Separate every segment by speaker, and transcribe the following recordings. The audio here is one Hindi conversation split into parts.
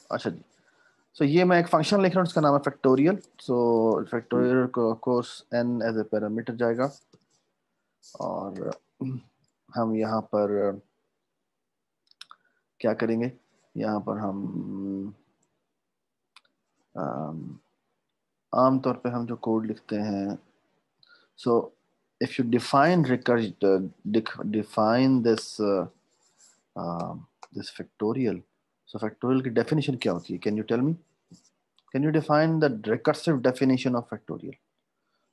Speaker 1: अच्छा जी, सो ये मैं एक फंक्शन लिख रहा हूँ, इसका नाम है फैक्टोरियल। सो फैक्टोरियल को of course n as a parameter जाएगा, और हम यहाँ पर क्या करेंगे, यहाँ पर हम आम तौर पे हम जो कोड लिखते हैं, so if you define define this factorial, so factorial की डेफिनेशन क्या होती है, can you tell me, can you define the recursive definition of factorial.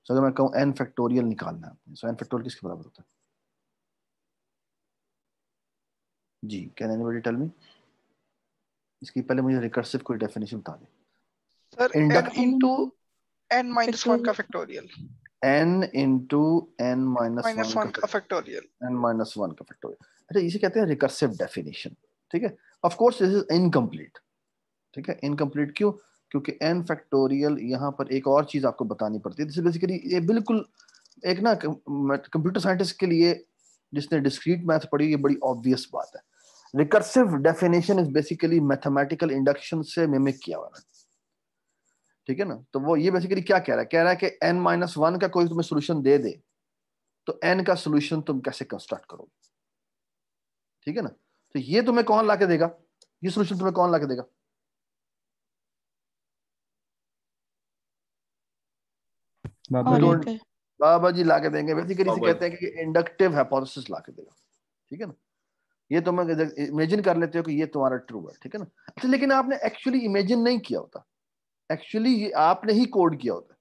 Speaker 1: So अगर मैं कहूँ n फैक्टोरियल निकालना है आपने, सो n फैक्टोरियल किसके बराबर होता है जी, कैन एनीबॉडी टेल मी। इसकी पहले मुझे रिकर्सिव कोई डेफिनेशन बता दें।
Speaker 2: Sir n
Speaker 1: induct
Speaker 2: into n minus one का factorial,
Speaker 1: n into n minus
Speaker 2: minus
Speaker 1: one
Speaker 2: one का फैक्टोरियल।
Speaker 1: n माइनस वन का फैक्टोरियल। अच्छा, इसे कहते हैं रिकर्सिव डेफिनेशन। ठीक है, of course this is incomplete. ठीक है, इनकम्प्लीट क्यों, क्योंकि n फैक्टोरियल यहाँ पर एक और चीज आपको बतानी पड़ती है। दिस बेसिकली ये बिल्कुल एक ना कंप्यूटर साइंटिस्ट के लिए जिसने डिस्क्रीट मैथ पढ़ी, ये बड़ी ऑब्वियस बात है। Recursive definition is basically mathematical induction से मिमिक किया हुआ है। ठीक है ना, तो वो ये बेसिकली क्या कह रहा है, कह रहा है कि n माइनस वन का कोई तुम्हें सोल्यूशन दे दे, तो n का सोल्यूशन तुम कैसे कंस्ट्रक्ट करोगे। ठीक है ना, तो ये तुम्हें कौन ला के देगा, ये सोल्यूशन तुम्हें कौन ला के देगा,
Speaker 3: बाबा
Speaker 1: तो
Speaker 3: जी।
Speaker 1: बाबा जी ला के देंगे। बेसिकली इसे
Speaker 4: बाबा
Speaker 1: कहते हैं कि इंडक्टिव हाइपोथेसिस ला के देगा। ठीक है ना, ये तुम इमेजिन कर लेते हो कि ये तुम्हारा ट्रू है। ठीक है ना, अच्छा लेकिन आपने एक्चुअली इमेजिन नहीं किया होता, एक्चुअली ये आपने ही कोड किया होता है।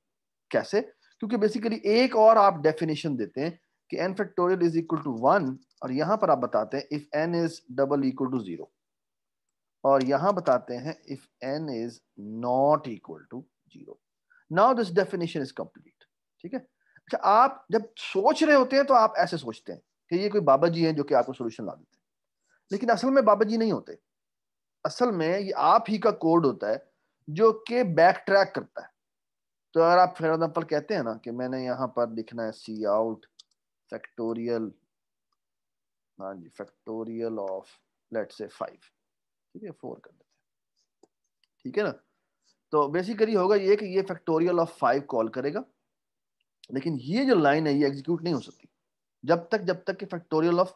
Speaker 1: कैसे, क्योंकि बेसिकली एक और आप डेफिनेशन देते हैं कि n factorial is equal to 1, और यहां पर आप बताते हैं if n is double equal to 0, और यहां बताते हैं if n is not equal to 0। Now this definition is complete. ठीक है, अच्छा आप जब सोच रहे होते हैं तो आप ऐसे सोचते हैं कि ये कोई बाबा जी हैं जो कि आपको सोल्यूशन ला देते हैं, लेकिन असल में बाबा जी नहीं होते। असल में ये आप ही का कोड होता है जो कि बैक ट्रैक करता है। तो अगर आप फॉर एग्जाम्पल कहते हैं ना कि मैंने यहाँ पर लिखना है सी आउट फैक्टोरियल, हाँ जी, फैक्टोरियल ऑफ लेट्स से 5, ठीक है 4 कर देते हैं। ठीक है ना, तो बेसिकली होगा ये कि ये फैक्टोरियल ऑफ 5 कॉल करेगा, लेकिन ये जो लाइन है ये एग्जीक्यूट नहीं हो सकती जब तक कि फैक्टोरियल ऑफ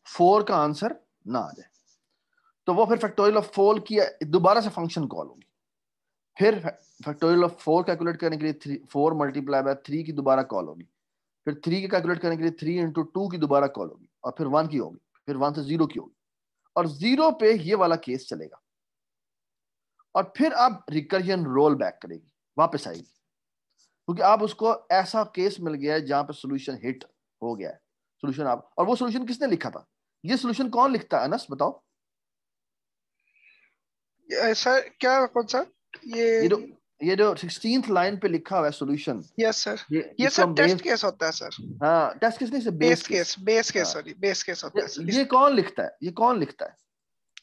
Speaker 1: 4 का आंसर ना आ जाए। तो वो फिर फैक्टोरियल ऑफ 4 की दोबारा से फंक्शन कॉल होगी, फिर फैक्टोरियल ऑफ 4 कैलकुलेट करने के लिए 4 मल्टीप्लाई बाय 3 की दोबारा कॉल होगी, फिर 3 की कैलकुलेट करने के लिए 3 इंटू 2 की दोबारा कॉल होगी, और फिर 1 की होगी, फिर 1 से 0 की होगी, और 0 पे ये वाला केस चलेगा, और फिर आप रिकर्जन रोल बैक करेगी, वापस आएगी, क्योंकि आप उसको ऐसा केस मिल गया है जहां पे सोल्यूशन हिट हो गया है। सोल्यूशन आप, और वो सोल्यूशन किसने लिखा था, ये सोल्यूशन कौन लिखता है अनस बताओ।
Speaker 2: सर क्या कौन सा
Speaker 1: ये जो
Speaker 2: ये?
Speaker 1: ये जो 16th लाइन पे लिखा हुआ है सोल्यूशन,
Speaker 2: यस सर,
Speaker 1: ये
Speaker 2: ये
Speaker 1: जिसको
Speaker 2: सर
Speaker 1: हम
Speaker 2: टेस्ट
Speaker 1: बेस,
Speaker 2: केस होता है सर।
Speaker 1: हाँ टेस्ट केस नहीं, बेस केस।
Speaker 2: बेस केस
Speaker 1: हाँ,
Speaker 2: सॉरी, बेस केस होता है सर।
Speaker 1: ये कौन लिखता है, ये कौन लिखता है,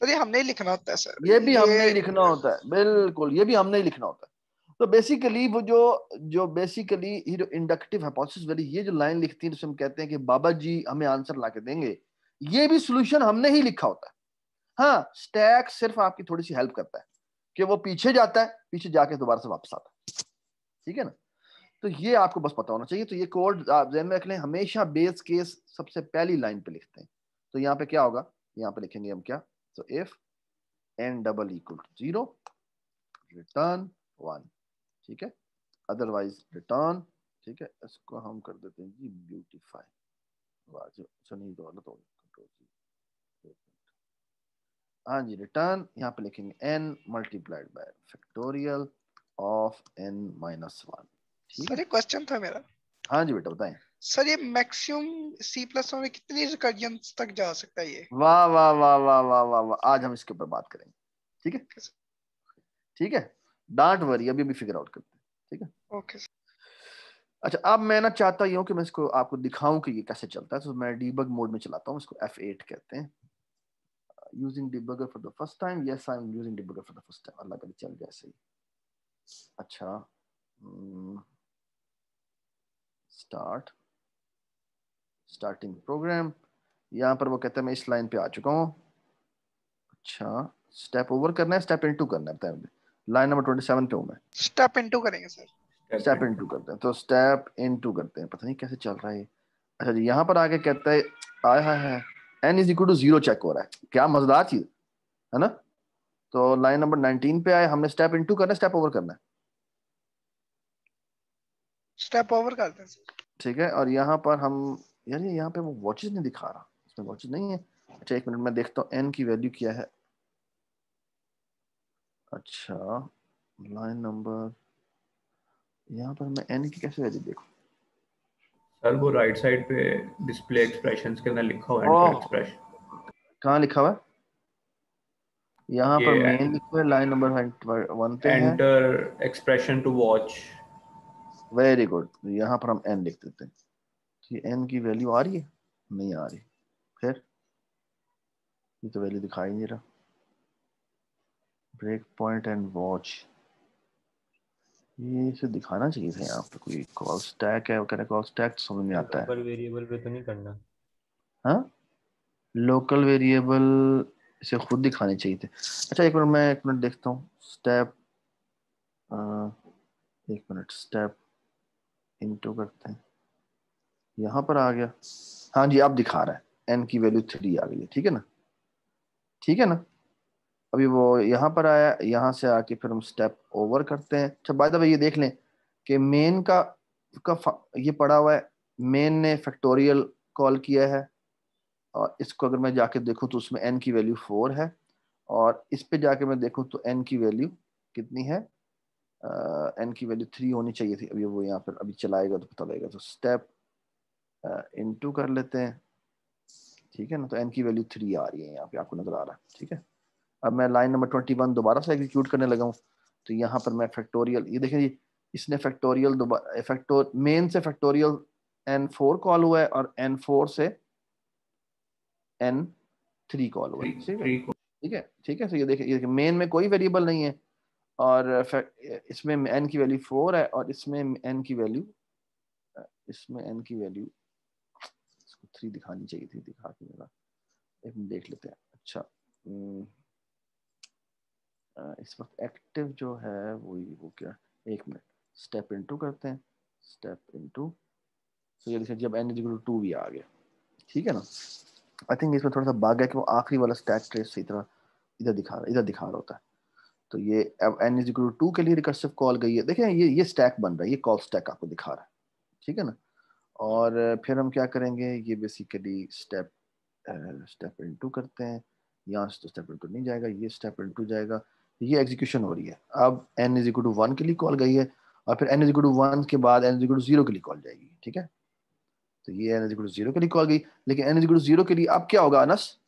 Speaker 2: अरे हमने ही लिखना होता है सर
Speaker 1: ये भी हमने ही
Speaker 2: ये।
Speaker 1: लिखना होता है, बिल्कुल ये भी हमने ही लिखना होता है। तो बेसिकली वो जो जो बेसिकली ये जो इंडक्टिव हाइपोथेसिस वाली ये जो लाइन लिखती है, जिसे हम कहते हैं कि बाबा जी हमें आंसर ला के देंगे, ये भी सोल्यूशन हमने ही लिखा होता है। हाँ, स्टैक सिर्फ आपकी थोड़ी सी हेल्प करता है कि वो पीछे जाता है, पीछे जाके दोबारा से वापस आता है। ठीक है ना, तो ये आपको बस पता होना चाहिए। तो ये कोड आप ध्यान में रख लें, हमेशा बेस केस सबसे पहली लाइन पे लिखते हैं। तो यहाँ पे क्या होगा, यहाँ पे लिखेंगे हम क्या, तो if n double equal to 0 return 1। ठीक है, अदरवाइज रिटर्न, ठीक है, इसको हम कर देते हैं जी ब्यूटीफाई, नहीं तो गलत हो गया, हाँ जी, रिटर्न यहाँ पे लिखेंगे n multiplied by factorial of n minus 1। ठीक
Speaker 2: सर
Speaker 1: है,
Speaker 2: एक क्वेश्चन था मेरा।
Speaker 1: हाँ जी बेटा बताएं।
Speaker 2: सर ये मैक्सिमम सी प्लस में कितनी रिकर्जन्स तक जा सकता है ये?
Speaker 1: वाह वाह वाह वाह वाह वाह वाह, आज हम इसके ऊपर बात करेंगे। ठीक है, ठीक है, डोंट वरी, अभी भी फिगर आउट करते हैं। ठीक है,
Speaker 2: ओके सर।
Speaker 1: अच्छा अब मैं ना चाहता ही हूँ कि मैं इसको आपको दिखाऊं कि ये कैसे चलता है। तो मैं डीबग मोड में चलाता हूँ, इसको F8 कहते हैं। Using debugger for the first time, yes I am using debugger for the first time, अल्लाह करे चल जाए सही। अच्छा, स्टार्ट, स्टार्टिंग प्रोग्राम, यहाँ पर वो कहता है मैं इस लाइन पे आ चुका हूँ। अच्छा, स्टेप ओवर करना है, स्टेप इनटू करना है, बताएं मुझे। लाइन नंबर 27 पे हूं मैं।
Speaker 2: स्टेप इनटू करेंगे सर।
Speaker 1: स्टेप इनटू करते हैं, तो स्टेप इनटू करते हैं। पता नहीं कैसे चल रहा है ये। अच्छा जी, यहाँ पर आके कहता है आया है n is equal to 0 check हो रहा है। क्या मजेदार चीज है ना। तो लाइन नंबर 19 पे आए, हमने स्टेप इनटू करना है, स्टेप ओवर करना है।
Speaker 2: स्टेप ओवर करते हैं सर।
Speaker 1: ठीक है, और यहाँ पर हम, यार ये यहाँ पे वो वॉचेस नहीं दिखा रहा, इसमें वॉचेस नहीं है। अच्छा एक मिनट, मैं देखता हूँ n की वैल्यू क्या है। अच्छा लाइन नंबर, यहाँ पर मैं n की कैसे वैल्यू देखूँ।
Speaker 3: सर वो राइट साइड पे डिस्प्ले एक्सप्रेशंस के अंदर लिखा हुआ है
Speaker 1: ओह,
Speaker 3: एंटर एक्सप्रेशन।
Speaker 1: कहाँ लिखा हुआ है। यहाँ पर
Speaker 3: ये
Speaker 1: मेन लिखा हुआ है, लाइन नंबर 1 पे है।
Speaker 3: Enter expression to watch.
Speaker 1: Very good, यहाँ पर हम n लिख देते हैं। ये n की वैल्यू आ रही है, नहीं आ रही। फिर ये तो वैल्यू दिखाई नहीं रहा। ब्रेक पॉइंट एंड वॉच, ये इसे दिखाना चाहिए था। यहाँ पे कोई कॉल स्टैक है, वो कह रहे कॉल स्टैक समझ में आता है।
Speaker 4: लोकल वेरिएबल पे तो नहीं करना।
Speaker 1: हाँ, लोकल वेरिएबल इसे खुद दिखाने चाहिए थे। अच्छा एक मिनट, मैं एक मिनट देखता हूँ। स्टेप, एक मिनट, स्टेप इनटू करते हैं। यहाँ पर आ गया, हाँ जी अब दिखा रहा है n की वैल्यू 3 आ गई है। ठीक है ना, ठीक है ना। अभी वो यहाँ पर आया, यहाँ से आके फिर हम स्टेप ओवर करते हैं। अच्छा बाय द वे ये देख लें कि मेन ये पड़ा हुआ है, मेन ने फैक्टोरियल कॉल किया है, और इसको अगर मैं जाके देखूं तो उसमें n की वैल्यू 4 है, और इस पे जाके मैं देखूं तो n की वैल्यू कितनी है। n की वैल्यू 3 होनी चाहिए थी। अभी वो यहाँ पर अभी चलाएगा तो पता लगेगा। तो स्टेप इनटू कर लेते हैं। ठीक है ना, तो n की वैल्यू 3 आ रही है, यहाँ पे आपको नजर आ रहा है। ठीक है, अब मैं लाइन नंबर 21 दोबारा से एग्जीक्यूट करने लगा हूँ। तो यहाँ पर मैं फैक्टोरियल, ये देखें जी, इसने फैक्टोरियल दोबारा मेन से फैक्टोरियल n4 कॉल हुआ है, और n4 से n3 कॉल हुआ है। ठीक है, ठीक है, ठीक है। तो ये देखिए मेन में कोई वेरिएबल नहीं है, और इसमें n की वैल्यू 4 है, और इसमें n की वैल्यू, इसमें n की वैल्यू, इसको 3 दिखानी चाहिए थी, दिखा के मेरा एक मिनट देख लेते हैं। अच्छा इस वक्त एक्टिव जो है वो क्या, एक मिनट, स्टेप इनटू करते हैं, स्टेप इनटू। तो ये देखिए जब n इक्वल टू 2 भी आ गया। ठीक है ना। आई थिंक इसमें थोड़ा सा बग है कि वो आखिरी वाला स्टैक ट्रेस सही तरह इधर दिखा रहा होता है। तो ये अब n इक्वल टू 2 के लिए रिकर्सिव कॉल गई है। देखें ये स्टैक बन रहा है, ये कॉल स्टैक आपको दिखा रहा है। ठीक है ना। और फिर हम क्या करेंगे, ये बेसिकली स्टेप इनटू करते हैं। यहाँ से तो स्टेप इनटू नहीं जाएगा, ये स्टेप इनटू जाएगा। ये एग्जीक्यूशन हो रही है। अब n इज इक्वल टू 1 के लिए कॉल गई है, और फिर n इज इक्वल टू 1 के बाद n इज इक्वल टू 0 के लिए कॉल जाएगी। ठीक है, तो ये n इज इक्वल टू 0 के लिए कॉल गई, लेकिन n इज इक्वल टू 0 के लिए अब क्या होगा अनस,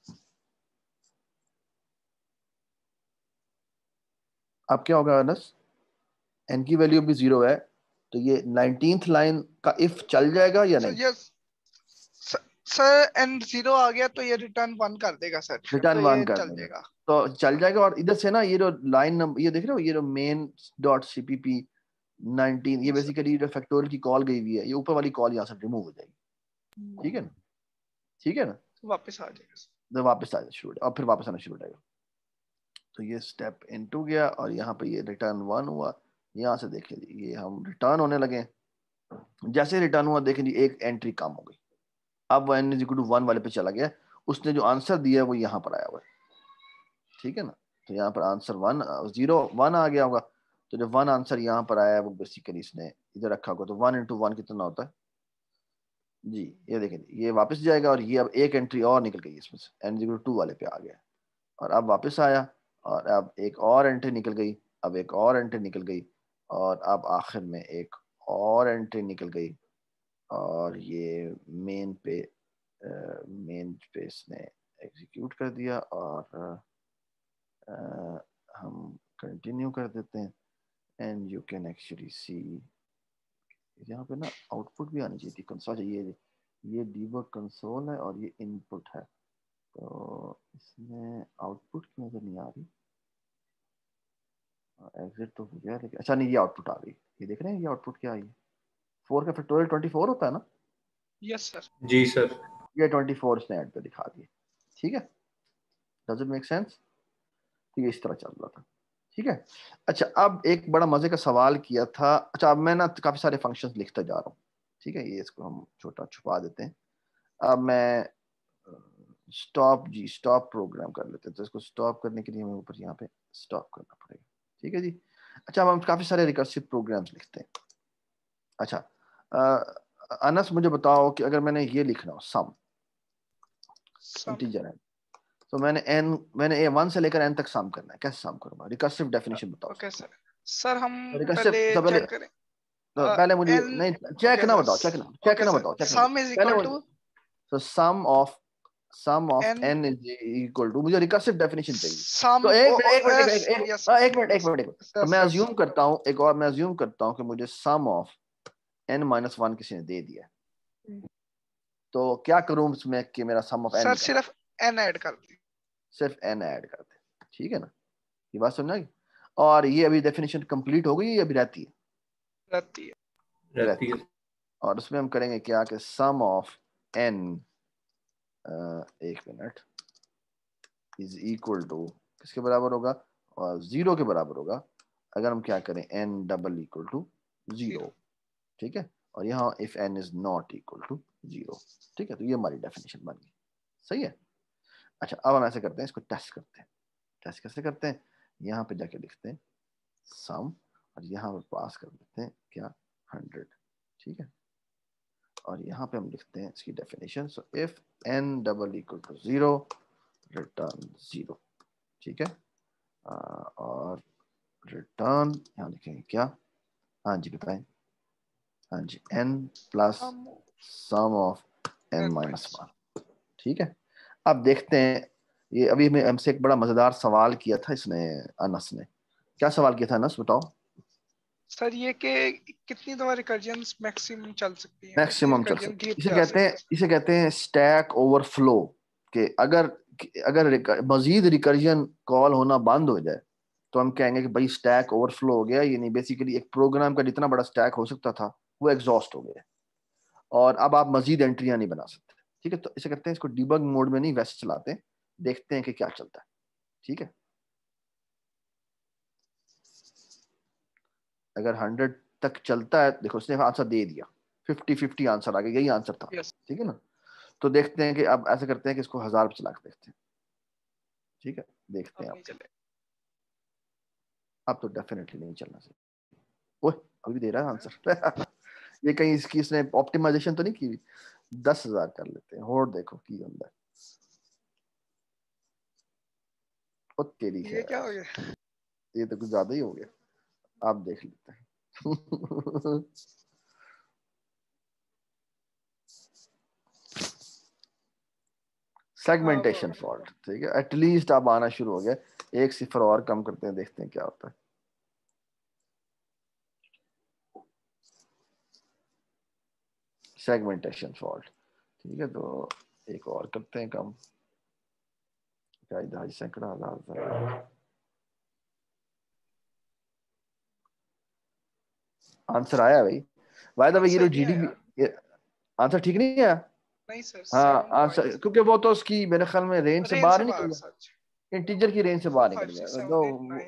Speaker 1: अब क्या होगा अनस, n की वैल्यू भी 0 है, तो ये 19th लाइन का इफ चल जाएगा या
Speaker 2: सर
Speaker 1: नहीं।
Speaker 2: ये सर एंड 0 आ गया तो ये रिटर्न 1 कर देगा सर,
Speaker 1: रिटर्न
Speaker 2: तो
Speaker 1: 1
Speaker 2: ये
Speaker 1: कर
Speaker 2: चल
Speaker 1: देगा,
Speaker 2: जाएगा।
Speaker 1: तो चल जाएगा। और इधर से ना ये जो लाइन नंबर ये देख रहे हो, ये जो मेन डॉट cpp 19, ये बेसिकली जो फैक्टोरियल की कॉल गई हुई है, ये ऊपर वाली कॉल यहाँ से रिमूव हो जाएगी। ठीक है ना, ठीक है ना।
Speaker 2: वापस आ जाएगा सर।
Speaker 1: तो वापस आना शुरू, और फिर वापस आना शुरू हो जाएगा। तो ये स्टेप इनटू गया, और यहाँ पे ये रिटर्न 1 हुआ। यहाँ से देखें जी, ये हम रिटर्न होने लगे। जैसे रिटर्न हुआ देखें जी, एक एंट्री कम हो गई। अब वो n इज इक्वल टू 1 वाले पे चला गया, उसने जो आंसर दिया है वो यहाँ पर आया हुआ है। ठीक है ना, तो यहाँ पर आंसर 1 0 1 आ गया होगा। तो जब 1 आंसर यहाँ पर आया है, वो बेसिकली इसने इधर रखा होगा। तो 1 इंटू 1 कितना होता है जी, ये देखें, ये वापस जाएगा, और ये अब एक एंट्री और निकल गई इसमें से, n इक्वल टू 2 वाले पे आ गया, और अब वापस आया, और अब एक और एंट्री निकल गई, अब एक और एंट्री निकल गई, और अब आखिर में एक और एंट्री निकल गई, और ये मेन पे इसने एग्जीक्यूट कर दिया। और हम कंटिन्यू कर देते हैं, एंड यू कैन एक्चुअली सी, यहाँ पे ना आउटपुट भी आनी चाहिए थी कंसोल। ये डीबग कंसोल है, और ये इनपुट है, तो इसमें आउटपुट क्यों नजर नहीं आ रही। एग्जिट तो हो गया, लेकिन अच्छा नहीं, ये आउटपुट आ गई। ये देख रहे हैं, ये आउटपुट क्या आई है। 4 का फैक्टोरियल 24 होता है ना।
Speaker 2: Yes sir.
Speaker 3: जी सर।
Speaker 1: ये 24 इसने ऐड पे दिखा दिए। ठीक है, डज इट मेक सेंस। तो ये इस तरह चल रहा था, ठीक है। अच्छा, अब एक बड़ा मजे का सवाल किया था। अच्छा, अब मैं ना काफी सारे फंक्शंस लिखता जा रहा हूँ, ठीक है, ये इसको हम छोटा छुपा देते हैं। अब मैं स्टॉप प्रोग्राम कर लेते हैं, तो इसको स्टॉप करने के लिए हमें ऊपर यहाँ पे स्टॉप करना पड़ेगा, ठीक है जी। अच्छा, अब हम काफी सारे रिकर्सिव प्रोग्राम्स लिखते हैं। अच्छा, अनस मुझे बताओ कि अगर मैंने ये लिखना हो सम इंटीजर है, तो मैंने A1 से लेकर N तक सम करना है, कैसे सम करूंगा? रिकर्सिव डेफिनेशन बताओ।
Speaker 2: Okay sir. सर हम
Speaker 1: रिकर्सिव
Speaker 2: पहले
Speaker 1: तो
Speaker 2: चेक करें।
Speaker 1: पहले मुझे
Speaker 2: एन
Speaker 1: नहीं, चेक
Speaker 2: ओके
Speaker 1: ना
Speaker 2: सर।
Speaker 1: बताओ, चेक
Speaker 2: ओके
Speaker 1: ना
Speaker 2: सर,
Speaker 1: बताओ, चेक ना
Speaker 2: सम इज
Speaker 1: पहले
Speaker 2: इक्वल
Speaker 1: मुझे,
Speaker 2: टू
Speaker 1: तो sum of
Speaker 2: n
Speaker 1: n is equal to, मुझे रिकर्सिव डेफिनेशन चाहिए।
Speaker 2: सम
Speaker 1: तो एक मिनट एक मिनट एक
Speaker 2: यस
Speaker 1: मिनट
Speaker 2: यस
Speaker 1: एक मिनट एक मिनट एक मिनट। तो मैं
Speaker 2: सर।
Speaker 1: अज्यूम करता हूँ, एक और मैं अज्यूम करता हूँ कि मुझे सम ऑफ n-1 किसी ने दे दिया, तो क्या करूं उसमें कि मेरा सम ऑफ n
Speaker 2: सर
Speaker 1: निकल,
Speaker 2: सिर्फ एन ऐड कर दी।
Speaker 1: सिर्फ n ऐड कर दे, ठीक है ना? ये बात समझा गई? और ये अभी डेफिनेशन कंप्लीट हो गई, ये अभी रहती है?
Speaker 2: रहती है।
Speaker 3: रहती है।
Speaker 1: और उसमें हम करेंगे क्या कि सम ऑफ n, एक मिनट, इज इक्वल टू किसके बराबर होगा? और 0 के बराबर होगा अगर हम क्या करें, n डबल इक्वल टू 0, ठीक है। और यहाँ if n is not equal to 0, ठीक है। तो ये हमारी डेफिनेशन बन गई, सही है। अच्छा, अब हम ऐसे करते हैं, इसको टेस्ट करते हैं। टेस्ट कैसे करते हैं? यहाँ पे जाके लिखते हैं सम, और यहाँ पे पास कर देते हैं क्या, 100, ठीक है। और यहाँ पे हम लिखते हैं इसकी definition, so if n double equal to 0 return 0, ठीक है। और रिटर्न यहाँ लिखेंगे क्या, हाँ जी बताएं, हाँ जी, n plus sum of n-1, ठीक है। अब देखते हैं, ये अभी मैं हमसे एक बड़ा मजेदार सवाल किया था इसने, अनस ने। क्या सवाल किया था अनस, बताओ?
Speaker 2: सर ये कि कितनी दफा रिकर्जन मैक्सिमम चल सकती है, कितनी
Speaker 1: मैक्सिमम चल
Speaker 2: रिकर्जन
Speaker 1: सकती है,
Speaker 2: डीप जा सकती है।
Speaker 1: इसे कहते हैं स्टैक ओवरफ्लो। कि अगर अगर मजीद रिकर्जन कॉल होना बंद हो जाए तो हम कहेंगे कि भाई स्टैक ओवरफ्लो हो गया, यानी बेसिकली एक प्रोग्राम का जितना बड़ा स्टैक हो सकता था वो एग्जॉस्ट हो गया, और अब आप मजीद एंट्रियां नहीं बना सकते, ठीक है। तो इसे कहते हैं, इसको डिबग मोड में नहीं वैसे चलाते हैं, देखते हैं कि क्या चलता है, ठीक है। अगर 100 तक चलता है, देखो उसने आंसर दे दिया, 50-50 आंसर आ गया, यही आंसर था,
Speaker 2: यस।
Speaker 1: ठीक है ना। तो देखते हैं कि अब ऐसे करते हैं कि इसको 1000 पे चला के देखते हैं, ठीक है। देखते
Speaker 2: अब
Speaker 1: हैं
Speaker 2: नहीं
Speaker 1: अब,
Speaker 2: चले।
Speaker 1: अब तो डेफिनेटली नहीं चलना चाहिए। ओह, अभी दे रहा है आंसर। ये कहीं इसकी इसने ऑप्टिमाइजेशन तो नहीं की हुई। 10,000 कर लेते हैं, और देखो की होता है। ओ तेरी
Speaker 2: ये क्या
Speaker 1: खैर,
Speaker 2: हो गया?
Speaker 1: ये तो कुछ ज्यादा ही हो गया। आप देख लेते हैं। सेगमेंटेशन फॉल्ट, ठीक है, एटलीस्ट अब आना शुरू हो गया। एक सिफर और कम करते हैं, देखते हैं क्या होता है। सेगमेंटेशन फॉल्ट, ठीक है। तो एक और करते हैं कम, 2.5 सैकड़ा 1000। आंसर आया भाई, बाय द वे, ये
Speaker 2: आंसर
Speaker 1: जो
Speaker 2: नहीं आया।
Speaker 1: जीडीपी, आंसर ठीक नहीं आया।
Speaker 2: नहीं सर,
Speaker 1: हाँ, आंसर
Speaker 2: 7.6
Speaker 1: क्योंकि वो तो उसकी मेरे ख्याल में रेंज से
Speaker 2: रेंज
Speaker 1: बाहर
Speaker 2: से
Speaker 1: ही निकल
Speaker 2: बाहर
Speaker 1: गया,
Speaker 2: सच।
Speaker 1: इंटीजर की रेंज से बाहर निकल
Speaker 2: 4 5
Speaker 1: गया
Speaker 2: 6
Speaker 1: तो
Speaker 2: 7 8 9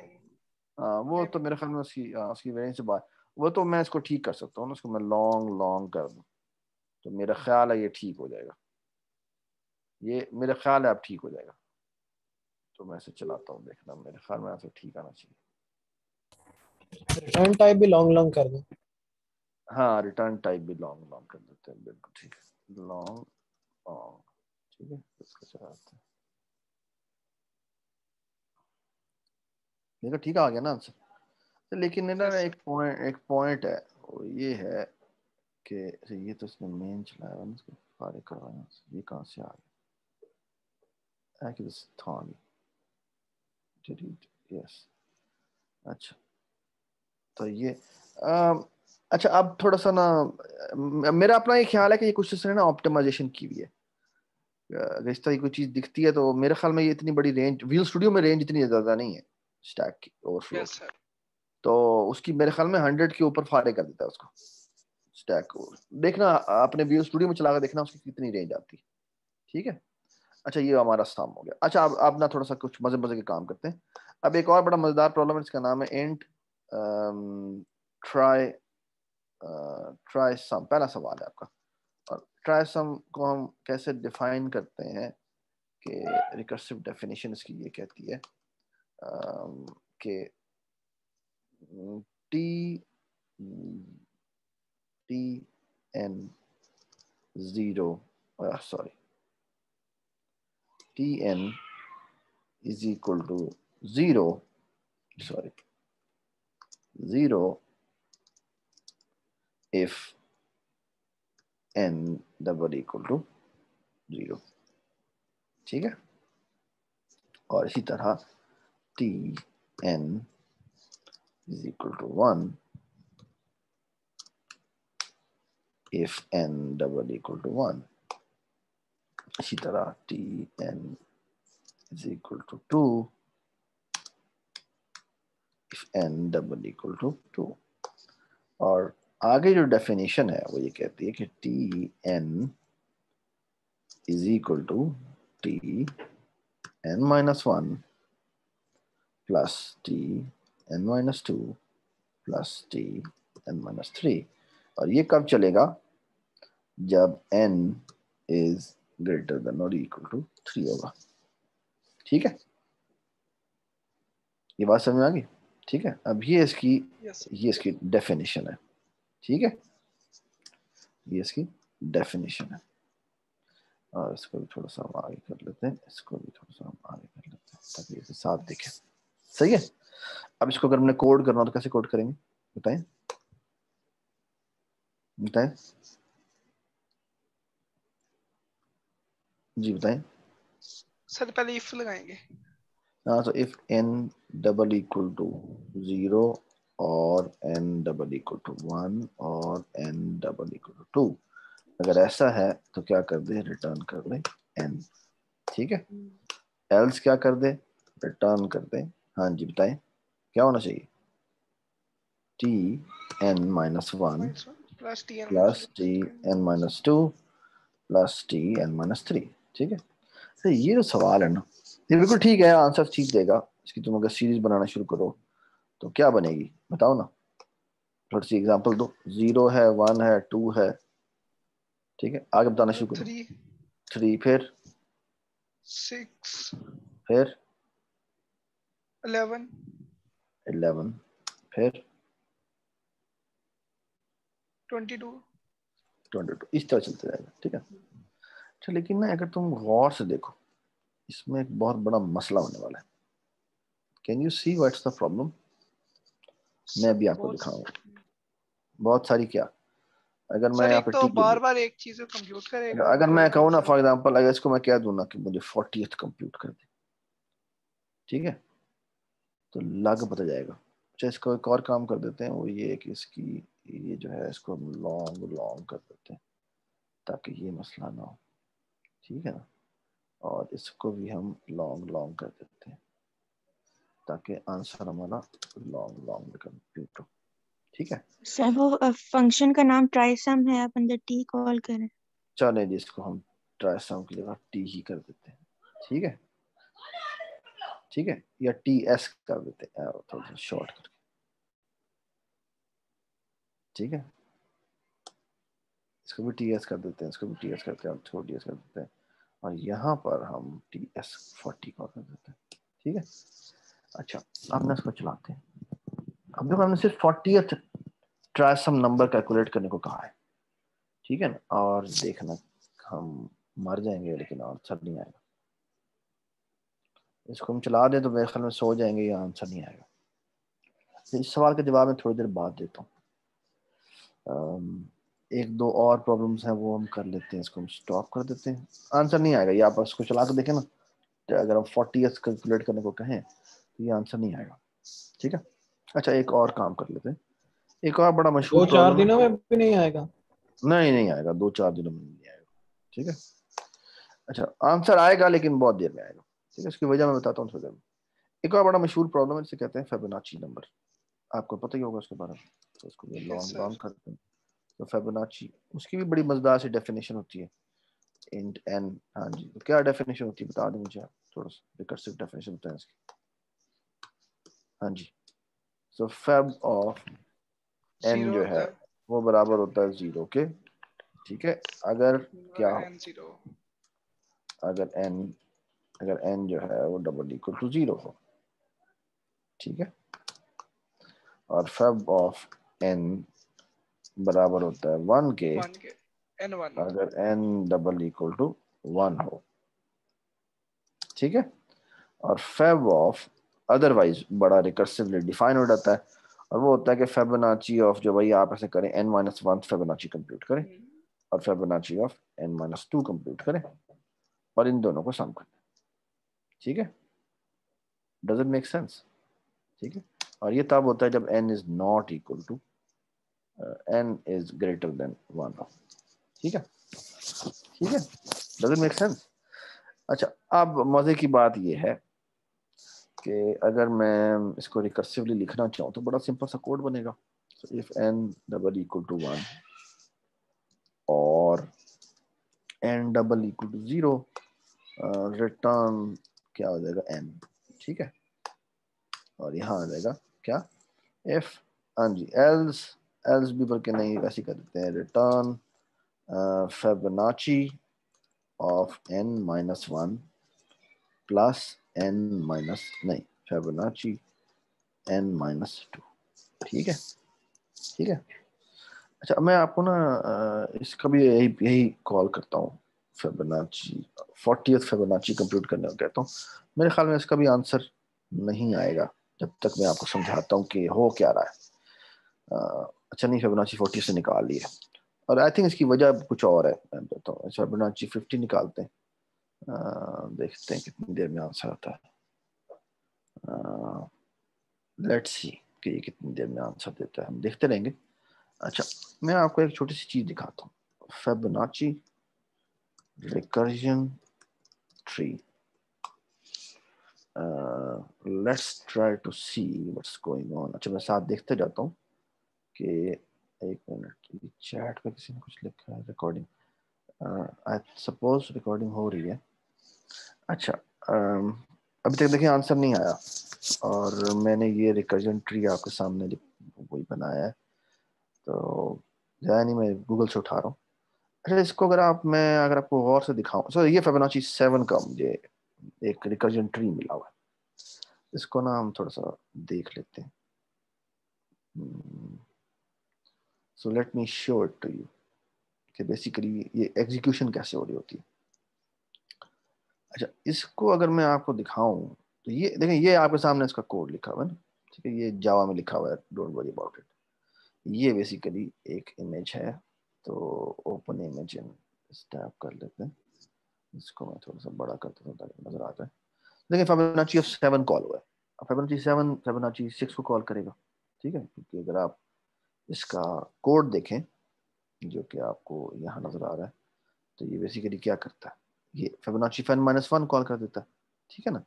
Speaker 1: हाँ, वो तो मेरे ख्याल में उसकी, उसकी रेंज से बाहर। वो तो मैं इसको ठीक कर सकता हूँ ना, उसको मैं लॉन्ग लॉन्ग कर दूँ, तो मेरा ख्याल है ये ठीक हो जाएगा, ये मेरा ख्याल है अब ठीक हो जाएगा। तो मैं इसे चलाता हूँ, देखना, मेरे ख्याल में ऐसे ठीक आना चाहिए।
Speaker 4: रिटर्न टाइप भी लॉन्ग लॉन्ग कर दो।
Speaker 1: हाँ, रिटर्न टाइप भी लॉन्ग लॉन्ग कर देते हैं, बिल्कुल ठीक है, लॉन्ग लॉन्ग, ठीक है। इसको चलाते हैं, देखो ठीक आ गया ना आंसर। लेकिन ना
Speaker 2: यस सर।
Speaker 1: एक पॉइंट है, वो ये है कि ये तो इसने मेन चलाया ना, इसको फारिग करवाया, ये कहाँ से आ गया? था नहीं, डिलीट, यस। अच्छा, तो ये अच्छा, अब थोड़ा सा ना, मेरा अपना ये ख्याल है कि ये कुछ इसने ना ऑप्टिमाइजेशन की हुई है। अगर इस तरह की कोई चीज दिखती है तो मेरे ख्याल में ये इतनी बड़ी रेंज, विजुअल स्टूडियो में रेंज इतनी ज्यादा नहीं है स्टैक की ओवरफ्लो
Speaker 2: यस
Speaker 1: की,
Speaker 2: सर।
Speaker 1: तो उसकी मेरे ख्याल में 100 के ऊपर फाड़े कर देता है उसको स्टैक को। देखना अपने विजुअल स्टूडियो में चला कर देखना उसकी कितनी रेंज आती है, ठीक है। अच्छा, ये हमारा साम हो गया। अच्छा, अब ना थोड़ा सा कुछ मजे मजे के काम करते हैं। अब एक और बड़ा मजेदार प्रॉब्लम है, इसका नाम है इंट ट्राई ट्राई सम। पहला सवाल है आपका, और ट्राई सम को हम कैसे डिफाइन करते हैं कि रिकर्सिव डेफिनेशन इसकी ये कहती है कि T N zero sorry T N is equal to zero if n double equal to zero. ठीक है, और इसी तरह T N is equal to 1 if n double equal to 1। इसी तरह T N is equal to 2 if n double equal to 2। और आगे जो डेफिनेशन है वो ये कहती है कि T N is equal to T N minus 1 plus T N minus 2 plus T N minus 3। और ये कब चलेगा? जब n इज ग्रेटर देन और इक्वल टू 3 होगा। ठीक है, ये बात समझ में आ गई? ठीक है, अब ये इसकी डेफिनेशन है। ठीक है, ये इसकी डेफिनेशन है। और इसको भी थोड़ा सा हम आगे कर लेते हैं, इसको भी थोड़ा सा हम आगे कर लेते हैं ताकि इसे साथ दिखे। सही है, अब इसको अगर हमने कोड करना हो तो कैसे कोड करेंगे बताएं? बताएं जी, बताएं
Speaker 2: सर। पहले इफ लगाएंगे।
Speaker 1: हाँ, तो if n double equal to 0 और n डबल इक्वल टू 1 और n डबल इक्वल टू 2, अगर ऐसा है तो क्या कर दे? रिटर्न कर दे n। ठीक है, एल्स क्या कर दे? रिटर्न कर दे। हाँ जी, बताएं क्या होना चाहिए? T N minus 1
Speaker 2: plus T
Speaker 1: N minus 2 plus T N minus 3। ठीक है, तो ये जो सवाल है ना, ये बिल्कुल ठीक है, आंसर ठीक देगा। इसकी तुम अगर सीरीज बनाना शुरू करो तो क्या बनेगी बताओ ना, थोड़ी सी एग्जांपल दो। 0 है, 1 है, 2 है। ठीक है, आगे बताना शुरू करो। 3 फिर
Speaker 2: 6
Speaker 1: फिर
Speaker 2: 11
Speaker 1: फिर 22 इस तरह चलते जाएगा। ठीक है, अच्छा लेकिन ना अगर तुम गौर से देखो, इसमें एक बहुत बड़ा मसला होने वाला है। Can you see what's the problem? मैं भी आपको दिखाऊंगा बहुत सारी। क्या अगर मैं
Speaker 2: सर,
Speaker 1: यहाँ
Speaker 2: एक
Speaker 1: पे
Speaker 2: तो
Speaker 1: टी
Speaker 2: बार बार एक चीज को कंप्यूट करेगा।
Speaker 1: अगर मैं कहूँ ना फॉर एग्जांपल, अगर इसको मैं कह दूँ ना कि मुझे 40th कंप्यूट कर दे, ठीक है, तो लग पता जाएगा। अच्छा, इसको एक और काम कर देते हैं, वो ये कि इसकी ये जो है इसको हम लॉन्ग लॉन्ग कर देते हैं ताकि ये मसला ना हो। ठीक है ना, और इसको भी हम लॉन्ग लॉन्ग कर देते हैं ताकि आंसर हमारा लॉन्ग लॉन्ग कंप्यूट हो। ठीक है
Speaker 4: सर, वो फंक्शन का नाम ट्राइसम है, आप अंदर टी कॉल करें।
Speaker 1: चले जी, इसको हम ट्राइसम की जगह टी ही कर देते हैं। ठीक है, ठीक है, या टी एस कर देते हैं थोड़ा सा शॉर्ट करके। ठीक है, इसको भी टी एस कर देते हैं, इसको भी टी एस करते हैं, इसको टी एस कर देते हैं, और यहाँ पर हम टी एस 40 कॉल कर देते हैं। ठीक है, अच्छा अब ना इसको चलाते हैं। अब देखो, हमने सिर्फ 40th ट्राइसम नंबर कैलकुलेट करने को कहा है। ठीक है ना, और देखना हम मर जाएंगे लेकिन आंसर नहीं आएगा। इसको हम चला दें तो मेरे ख्याल में सो जाएंगे, या आंसर नहीं आएगा। इस सवाल का जवाब मैं थोड़ी देर बाद देता हूँ। एक दो और प्रॉब्लम्स हैं वो हम कर लेते हैं, इसको हम स्टॉप कर देते हैं। आंसर नहीं आएगा, ये आप इसको चला के देखें ना, तो अगर हम 40th कैलकुलेट करने को कहें तो ये आंसर नहीं आएगा। ठीक है, अच्छा एक और काम कर लेते हैं। एक और बड़ा मशहूर
Speaker 5: 2-4 दिनों में भी नहीं आएगा?
Speaker 1: नहीं आएगा, 2-4 दिनों में नहीं आएगा। ठीक है, अच्छा आंसर आएगा लेकिन बहुत देर में आएगा। ठीक है, इसकी वजह मैं बताता हूँ थोड़ी देर में। एक और बड़ा मशहूर प्रॉब्लम है, इसे कहते हैं फिबोनाची नंबर। आपको पता ही होगा उसके बारे में, तो उसको लॉन्ग लॉन्ग करते हैं। तो फिबोनाची, उसकी भी बड़ी मजेदार सी डेफिनेशन होती है, इंट एन। हाँ जी, तो क्या डेफिनेशन होती है बता दें मुझे आप, थोड़ा सा रिकर्सिव डेफिनेशन बताएं इसकी। हाँ जी, सो फेब ऑफ एन
Speaker 2: 0
Speaker 1: जो
Speaker 2: होता
Speaker 1: है
Speaker 2: है,
Speaker 1: वो बराबर होता है 0 के, ठीक है। अगर क्या हो,
Speaker 2: n 0।
Speaker 1: अगर एन जो है वो डबल इक्वल टू 0 हो, ठीक है। और फेब ऑफ एन बराबर होता है 1 के
Speaker 2: 1 के n 1।
Speaker 1: अगर एन डबल इक्वल टू 1 हो, ठीक है। और फेब ऑफ अदरवाइज बड़ा रिकर्सिवली डिफाइन हो जाता है, और वो होता है कि फेबोनाची ऑफ, जो भाई आप ऐसे करें n-1 फेबोनाची कंप्यूट करें और फेबोनाची ऑफ n-2 कंप्यूट करें और इन दोनों को सम करें, ठीक है। Does it make sense? ठीक है। और ये तब होता है जब n is not equal to n is greater than 1, ठीक है, ठीक है। Does it make sense? अच्छा, अब मजे की बात ये है कि अगर मैं इसको रिकर्सिवली लिखना चाहूँ तो बड़ा सिंपल सा कोड बनेगा। so if n double equal to 1 और n double equal to 0, return क्या हो जाएगा n, ठीक है। और यहाँ आ जाएगा क्या, if, हाँ जी, एल्स भी बल्कि नहीं, वैसे कर देते हैं, return Fibonacci of n-1 plus n minus, नहीं, फेबोनाची n-2, ठीक है, ठीक है। अच्छा, मैं आपको ना इसका भी यही कॉल करता हूँ, फिबोनाची 40th फिबोनाची कंप्यूट करने को कहता हूँ। मेरे ख्याल में इसका भी आंसर नहीं आएगा जब तक मैं आपको समझाता हूँ कि हो क्या रहा है। अच्छा, नहीं, फिबोनाची 40 से निकाल लिए, और आई थिंक इसकी वजह कुछ और है, मैं बताता हूँ। फिबोनाची 50 निकालते हैं, देखते हैं कितनी देर में आंसर आता है। लेट्स सी कि ये कितनी देर में आंसर देता है, हम देखते रहेंगे। अच्छा, मैं आपको एक छोटी सी चीज दिखाता हूँ, Fibonacci recursion tree. Let's try to see what's going on. अच्छा, मैं साथ देखते जाता हूँ कि, एक मिनट की चैट पे किसी ने कुछ लिखा है, रिकॉर्डिंग, आई सपोज रिकॉर्डिंग हो रही है। अच्छा, अभी तक देखिए आंसर नहीं आया, और मैंने ये रिकर्जन ट्री आपके सामने वही बनाया है, तो जाया नहीं, मैं गूगल से उठा रहा हूँ। अच्छा, इसको अगर आपको गौर से दिखाऊं, सो ये फिबोनाची 7 का मुझे एक रिकर्जन ट्री मिला हुआ है। इसको ना हम थोड़ा सा देख लेते हैं। So let me show it to you कि बेसिकली ये एग्जीक्यूशन कैसे हो रही होती है। अच्छा, इसको अगर मैं आपको दिखाऊं तो ये देखें, ये आपके सामने इसका कोड लिखा हुआ है ना, ठीक है, ये जावा में लिखा हुआ है, डोंट वरी अबाउट इट। ये बेसिकली एक इमेज है, तो ओपन इमेज इन टैप कर लेते हैं। इसको मैं थोड़ा सा बड़ा करता हूँ ताकि नजर आता है। देखिए, फिबोनाची ऑफ 7 कॉल हुआ है, अब फिबोनाची 7 फिबोनाची 6 को कॉल करेगा, ठीक है, क्योंकि अगर आप इसका कोड देखें जो कि आपको यहाँ नजर आ रहा है, तो ये बेसिकली क्या करता है, ये फिबोनाची 10-1 कॉल कर देता है, ठीक है ना।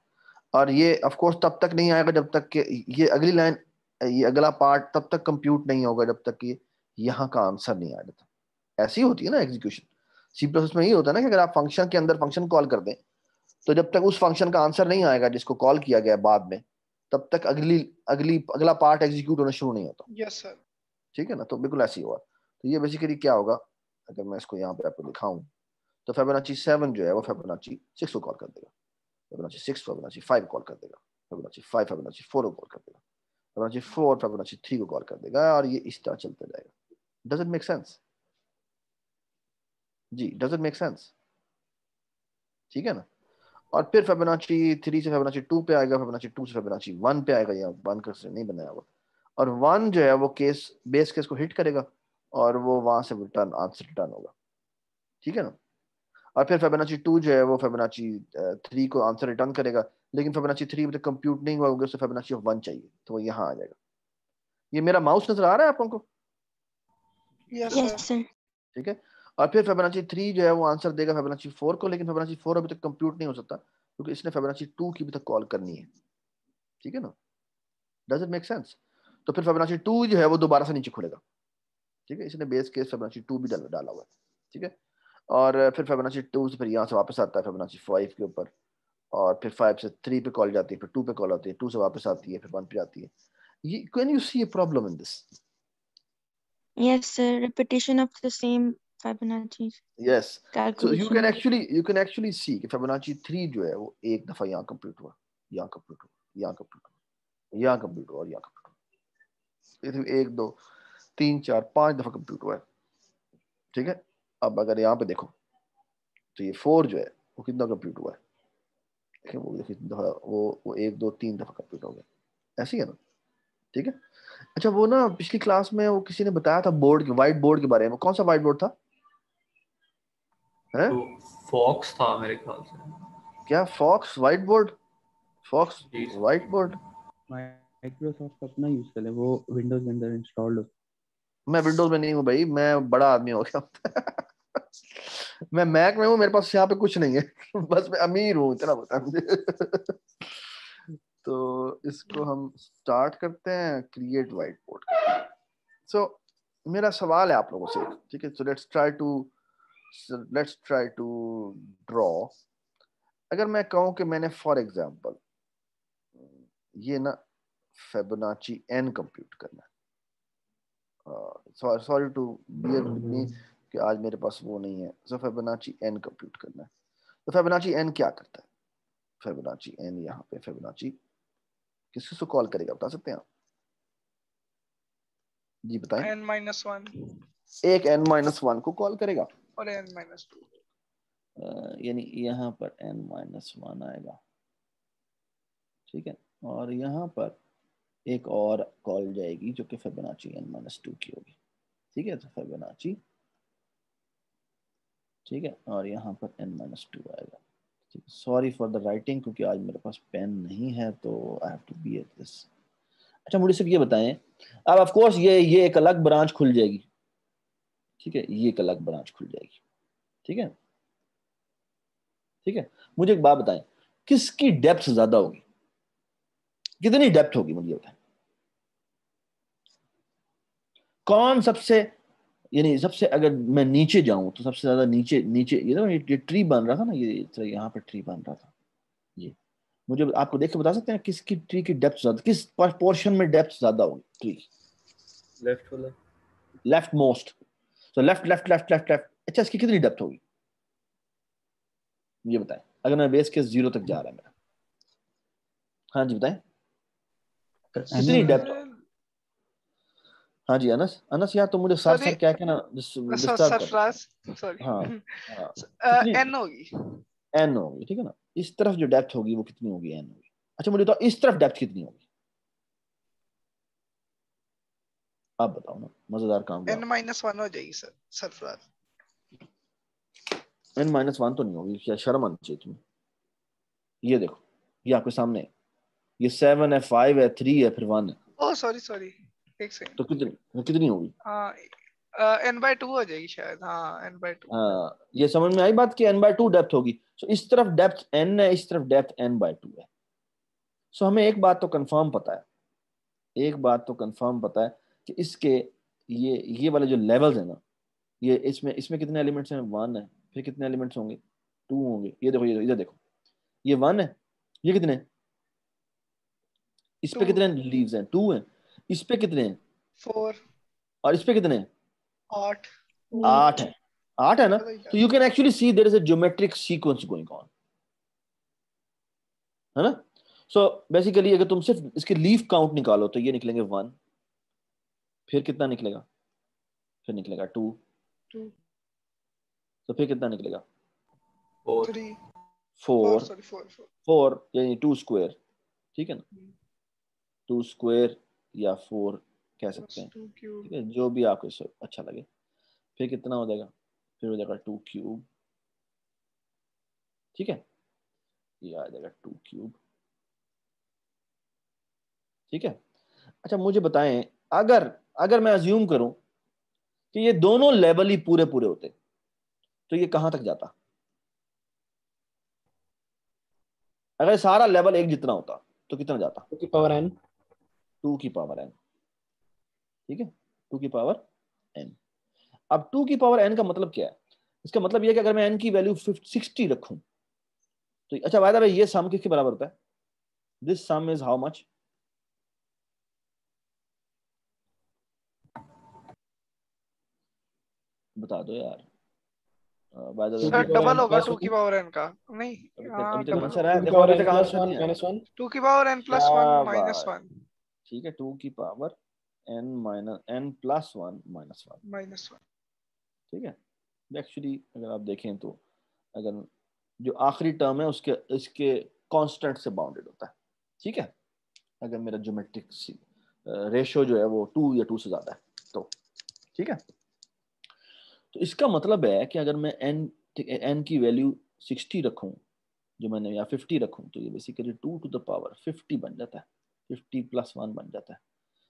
Speaker 1: और ये ऑफ कोर्स तब तक नहीं आएगा जब तक कि ये अगली लाइन, ये अगला पार्ट तब तक कंप्यूट नहीं होगा जब तक कि यहाँ का आंसर नहीं आ जाता। ऐसी होती है ना एग्जीक्यूशन, सी प्लस में ये होता है ना कि अगर आप फंक्शन के अंदर फंक्शन कॉल कर दें, तो जब तक उस फंक्शन का आंसर नहीं आएगा जिसको कॉल किया गया बाद में, तब तक अगला पार्ट एग्जीक्यूट होना शुरू नहीं होता,
Speaker 2: यस सर।
Speaker 1: ठीक है ना। तो बिल्कुल ऐसे ही हुआ। तो ये बेसिकली क्या होगा, अगर मैं इसको यहाँ पे आपको दिखाऊं, तो फिबोनाची 7 जो है वो फिबोनाची 6 को कॉल कर देगा, फिबोनाची 6 फिबोनाची 5 कॉल कर देगा, फिबोनाची 5 फिबोनाची 4 को कॉल कर देगा, फिबोनाची 4 फिबोनाची 3 को कॉल कर देगा, और ये इस तरह चलते जाएगा। Does it make sense? जी, डज इट मेक सेंस? ठीक है ना। और फिर फिबोनाची 3 से फिबोनाची 2 पे आएगा, फिबोनाची 2 से फिबोनाची 1 पे आएगा, या 1 का से नहीं बनाया हुआ, और 1 जो है वो बेस केस को हिट करेगा, और वो वहां से रिटर्न आंसर रिटर्न होगा, ठीक है ना। और फिर फिबोनाची 2 जो है वो फिबोनाची 3 को आंसर रिटर्न करेगा, लेकिन फिबोनाची 3 अभी तक कंप्यूट नहीं हुआ होगा, उससे फिबोनाची ऑफ 1 चाहिए, तो वो यहाँ आ जाएगा। ये मेरा माउस नजर आ रहा है आप लोगों को?
Speaker 2: Yes
Speaker 4: yes
Speaker 2: sir.
Speaker 4: सर।
Speaker 1: ठीक है। और फिर फिबोनाची 3 जो है वो आंसर देगा फिबोनाची 4 को, लेकिन फिबोनाची 4 अभी तक कंप्यूट नहीं हो सकता क्योंकि इसने फिबोनाची 2 की भी तक कॉल करनी है, ठीक है ना। Does it make sense? तो फिर फिबोनाची 2 जो है वो दोबारा से नीचे खुलेगा, ठीक है, इसने बेस केस फिबोनाची 2 भी डाला हुआ है, ठीक है। और फिर फिबोनाची 2 से फिर यहाँ से वापस आता है फिबोनाची 5 के ऊपर, और फिर 5 से 3 पे कॉल जाती है, फिर 2 पे कॉल आती है, 2 से वापस आती है, फिर 1 पे जाती है। ये can you see a problem in this?
Speaker 4: Yes, sir. Repetition of the same Fibonacci
Speaker 1: yes, so
Speaker 4: calculation.
Speaker 1: You can actually see कि फिबोनाची 3 जो है वो एक दफा यहाँ कंप्लीट हुआ, यहाँ कंप्लीट हुआ, यहाँ कंप्लीट हुआ, यहाँ कंप्लीट हुआ और यहाँ कंप्लीट हुआ। 1 2 3 4 5 दफा कंप्लीट हुआ है, ठीक है। अब अगर यहाँ पे देखो तो ये 4 जो है वो कितना कंप्लीट हुआ है, देखिए वो देखिए दफा, वो 1 2 3 दफा कंप्लीट हो गया, ऐसे ही है ना, ठीक है। अच्छा वो ना पिछली क्लास में वो किसी ने बताया था बोर्ड के, व्हाइट बोर्ड के बारे में, कौन सा व्हाइट बोर्ड था? है
Speaker 3: तो फॉक्स था मेरे ख्याल से।
Speaker 1: क्या फॉक्स व्हाइट बोर्ड? फॉक्स
Speaker 3: जी
Speaker 1: व्हाइट बोर्ड?
Speaker 5: माइक्रोसॉफ्ट अपना यूज करे, वो विंडोज के अंदर इंस्टॉल्ड हो।
Speaker 1: मैं विंडोज में नहीं हूँ भाई, मैं बड़ा आदमी हो गया मैं मैक में हूँ, मेरे पास यहाँ पे कुछ नहीं है बस मैं अमीर हूँ, इतना बता मुझे तो इसको हम स्टार्ट करते हैं, क्रिएट व्हाइट बोर्ड। सो मेरा सवाल है आप लोगों से, ठीक है, so let's try to draw. अगर मैं कहूँ कि मैंने फॉर एग्जांपल ये ना फिबोनाची n कंप्यूट करना है, sorry to bear with me कि आज मेरे पास वो नहीं है, सो फिबोनाची n कंप्यूट करना है। तो फिबोनाची n क्या करता है? फिबोनाची n यहाँ पे फिबोनाची किसको कॉल करेगा, बता सकते हैं आप? जी बताएं।
Speaker 2: n-1
Speaker 1: एक n-1 को कॉल करेगा
Speaker 2: और n-2,
Speaker 1: यानी यहाँ पर n-1 आएगा, ठीक है, और यहाँ पर एक और कॉल जाएगी जो कि फिबोनाची n-2 की होगी, ठीक है। तो फिबोनाची, ठीक है, और यहाँ पर n-2 आएगा। सॉरी फॉर द राइटिंग, क्योंकि आज मेरे पास पेन नहीं है तो I have to be at this. अच्छा मुझे सिर्फ ये बताएं, अब ऑफ कोर्स ये एक अलग ब्रांच खुल जाएगी, ठीक है, ये एक अलग ब्रांच खुल जाएगी, ठीक है, ठीक है। मुझे एक बात बताएं, किसकी डेप्थ ज्यादा होगी, कितनी डेप्थ होगी, मुझे बताएं कौन सबसे, यानी सबसे, अगर मैं नीचे जाऊं तो सबसे ज्यादा नीचे नीचे, ये ट्री बन रहा था ना, ये यहाँ पे ट्री बन रहा था, ये मुझे आपको देख के बता सकते हैं किसकी ट्री की डेप्थ ज्यादा, किस पोर्शन में डेप्थ ज्यादा होगी ट्री?
Speaker 3: लेफ्ट वाला,
Speaker 1: लेफ्ट मोस्ट, तो left left left left left. अच्छा इसकी कितनी डेप्थ होगी ये बताएं, अगर मैं बेस केस 0 तक जा रहा है मेरा? हाँ जी बताएं कितनी डेप्थ? हाँ जी अनस, अनस यार तो मुझे सर
Speaker 2: सर
Speaker 1: सर क्या क्या ना डिस्टर्ब कर,
Speaker 2: सरफराज, सॉरी,
Speaker 1: हाँ हाँ, कितनी
Speaker 2: n होगी।
Speaker 1: n होगी, ठीक है ना। इस तरफ जो डेप्थ होगी वो कितनी होगी, n होगी। अच्छा मुझे तो इस तरफ डेप्थ कितनी होगी, आप बताओ ना, मजेदार काम करो।
Speaker 2: n-1 हो जाएगी सर, सरफराज।
Speaker 1: n-1 तो नहीं होगी, क्या शर्म आनी चाहिए तुम्हें। ये देखो, ये आपके सामने है, ये 7 है, 5 है, 3 है, फिर 1 है,
Speaker 2: ओह सॉरी, एक सेकंड,
Speaker 1: तो कितनी होगी?
Speaker 2: हाँ n/2 हो जाएगी शायद, हाँ n/2।
Speaker 1: हाँ ये समझ में आई बात कि n/2 डेप्थ होगी। सो इस तरफ डेप्थ n है, इस तरफ डेप्थ n/2 है। सो हमें एक बात तो कंफर्म पता है, एक बात तो कंफर्म पता है कि इसके ये वाले जो लेवल्स है ना, ये इसमें इसमें कितने एलिमेंट्स हैं, 1 है, फिर कितने एलिमेंट्स होंगे, 2 होंगे। ये देखो, ये इधर देखो, ये 1 है, ये कितने हैं? इस पे
Speaker 2: 2,
Speaker 1: कितने लीव्स हैं, 2 हैं। इस पे कितने हैं
Speaker 2: 4,
Speaker 1: और इस पे कितने हैं?
Speaker 2: 8।
Speaker 1: 8 है, 8 है ना।
Speaker 2: पता ही
Speaker 1: तो
Speaker 2: था।
Speaker 1: You can actually see there is a geometric sequence going on, है ना। सो बेसिकली अगर तुम सिर्फ इसके लीफ काउंट निकालो तो ये निकलेंगे 1, फिर कितना निकलेगा, फिर निकलेगा 2,
Speaker 2: 2,
Speaker 1: तो फिर कितना निकलेगा
Speaker 3: 4,
Speaker 2: 3, 4,
Speaker 1: 4,
Speaker 2: सॉरी 4।
Speaker 1: 4 यानी 2 स्क्वायर, ठीक है ना, 2 स्क्वायर या 4 कह सकते हैं,
Speaker 2: 2
Speaker 1: ठीक
Speaker 2: क्यूब,
Speaker 1: है, जो भी आपको अच्छा लगे। फिर कितना हो जाएगा, फिर हो जाएगा 2 क्यूब, ठीक है, ये आ जाएगा 2 क्यूब, ठीक है। अच्छा मुझे बताएं, अगर अगर मैं अज्यूम करूं कि ये दोनों लेवल ही पूरे पूरे होते तो ये कहां तक जाता? अगर सारा लेवल एक जितना होता तो कितना जाता?
Speaker 5: 2 की पावर n।
Speaker 1: 2 की पावर n, ठीक है, 2 की पावर n। अब 2 की पावर n का मतलब क्या है? इसका मतलब यह कि अगर मैं n की वैल्यू 60 रखूं तो अच्छा बाय द वे ये सम किसके बराबर होता है? This some is how much? बता दो यार। By the way
Speaker 2: sir double होगा 2 की पावर n का, नहीं
Speaker 1: अभी तक
Speaker 2: डबल
Speaker 1: आंसर
Speaker 2: होगा।
Speaker 1: है, देखो अभी तक आंसर नहीं है।
Speaker 2: 2 की पावर n प्लस 1
Speaker 1: क्या
Speaker 2: माइनस
Speaker 1: बात,
Speaker 2: 1
Speaker 1: ठीक है, 2 की power n minus n plus 1 minus 1,
Speaker 2: minus 1।
Speaker 1: ठीक है। एक्चुअली अगर आप देखें तो अगर जो आखिरी टर्म है उसके इसके कांस्टेंट से बाउंडेड होता है, ठीक है। अगर मेरा ज्योमेट्रिक रेशियो जो है वो 2 या 2 से ज्यादा है तो, ठीक है। तो इसका मतलब है कि अगर मैं n की वैल्यू 60 रखूं जो मैंने, या 50 रखूं, तो ये बेसिकली 2 टू द पावर 50 बन जाता है, 50 प्लस 1 बन जाता है।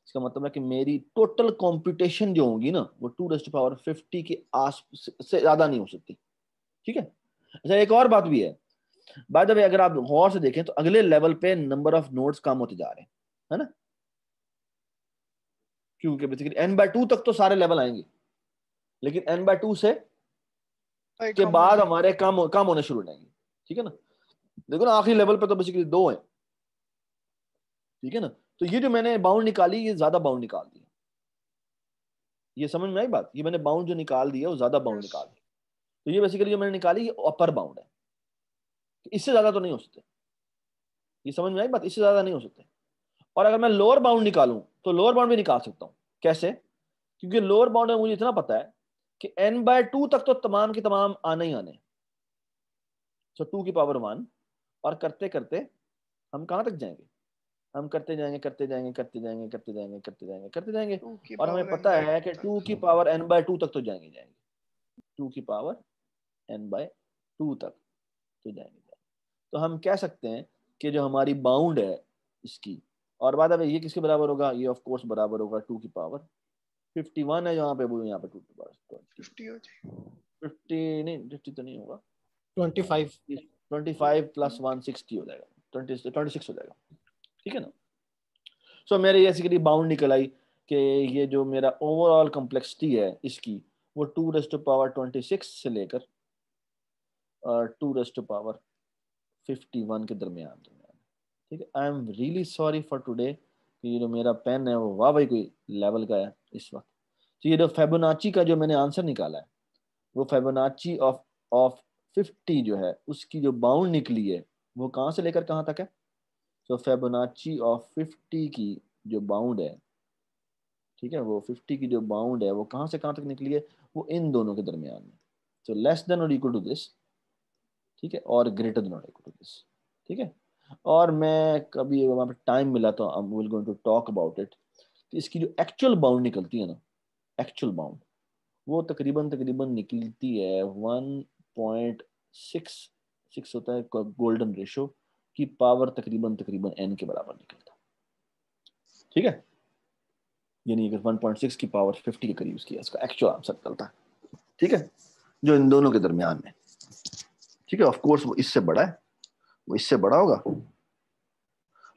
Speaker 1: इसका मतलब है कि मेरी टोटल कंप्यूटेशन जो होगी ना वो 2 टू द पावर 50 के आस से ज्यादा नहीं हो सकती, ठीक है। अच्छा एक और बात भी है, बाय द वे अगर आप गौर से देखें तो अगले लेवल पे नंबर ऑफ नोड्स कम होते जा रहे हैं, है ना, क्योंकि बेसिकली n/2 तक तो सारे लेवल आएंगे, लेकिन n/2 से के बाद हमारे कम कम होने शुरू हो जाएंगे, ठीक है ना। देखो ना आखिरी लेवल पे तो बेसिकली 2 है, ठीक है ना। तो ये जो मैंने बाउंड निकाली ये ज्यादा बाउंड निकाल दी, ये समझ में आई बात? ये मैंने बाउंड जो निकाल दिया वो ज्यादा बाउंड निकाल दी, तो ये बेसिकली जो मैंने निकाली ये अपर बाउंड है, इससे ज्यादा तो नहीं हो सकते, ये समझ में आई बात? इससे ज्यादा नहीं हो सकते। और अगर मैं लोअर बाउंड निकालूं तो लोअर बाउंड भी निकाल सकता हूं, कैसे? क्योंकि लोअर बाउंड में मुझे इतना पता है कि n/2 तक तो तमाम की तमाम आने ही आने, सो 2 की पावर 1, और करते करते हम कहां तक जाएंगे? हम करते जाएंगे करते जाएंगे करते जाएंगे करते जाएंगे करते जाएंगे करते जाएंगे, और हमें पता है कि 2 की पावर n/2 तक तो जाएंगे जाएंगे, 2 की पावर n/2 तक तो जाएंगे। तो हम कह सकते हैं कि जो हमारी बाउंड है इसकी, और बाद में ये किसके बराबर होगा? ये ऑफ कोर्स बराबर होगा 2 की पावर 51 है यहाँ पे, वो यहाँ पे 2 की पावर
Speaker 2: 50 हो जाए,
Speaker 1: 50 नहीं, 50 तो नहीं होगा,
Speaker 6: 25
Speaker 1: 25 प्लस 1 60 हो जाएगा, 26 हो जाएगा, ठीक है ना। सो मेरे बेसिकली बाउंड निकल आई कि ये जो मेरा ओवरऑल कॉम्प्लेक्सिटी है इसकी वो 2⁻26 से लेकर 2⁻51 के दरमियान, ठीक है। I am really sorry for today कि ये जो मेरा पेन है वो वाह भाई कोई लेवल का है इस वक्त। तो ये जो फेबोनाची का जो मैंने आंसर निकाला है वो फेबोनाची ऑफ 50 जो है उसकी जो बाउंड निकली है वो कहाँ से लेकर कहाँ तक है? तो फेबोनाची ऑफ 50 की जो बाउंड है, ठीक है, वो 50 की जो बाउंड है वो कहाँ से कहाँ तक निकली है? वो इन दोनों के दरमियान में, तो लेस देन और इक्वल टू दिस, ठीक है, और ग्रेटर देन और इक्वल टू दिस, ठीक है। और मैं कभी वहाँ पे टाइम मिला तो I will going to talk about it कि इसकी जो एक्चुअल बाउंड निकलती है ना, एक्चुअल बाउंड वो तकरीबन तकरीबन निकलती है 1.66 होता है गोल्डन रेशो की पावर, तकरीबन तकरीबन n के बराबर निकलता है, ठीक है। यानी अगर 1.6 की पावर 50 के करीब इसका एक्चुअल आंसर निकलता है, ठीक है, जो इन दोनों के दरमियान में, ठीक है। ऑफ कोर्स वो इससे बड़ा है, वो इससे बड़ा होगा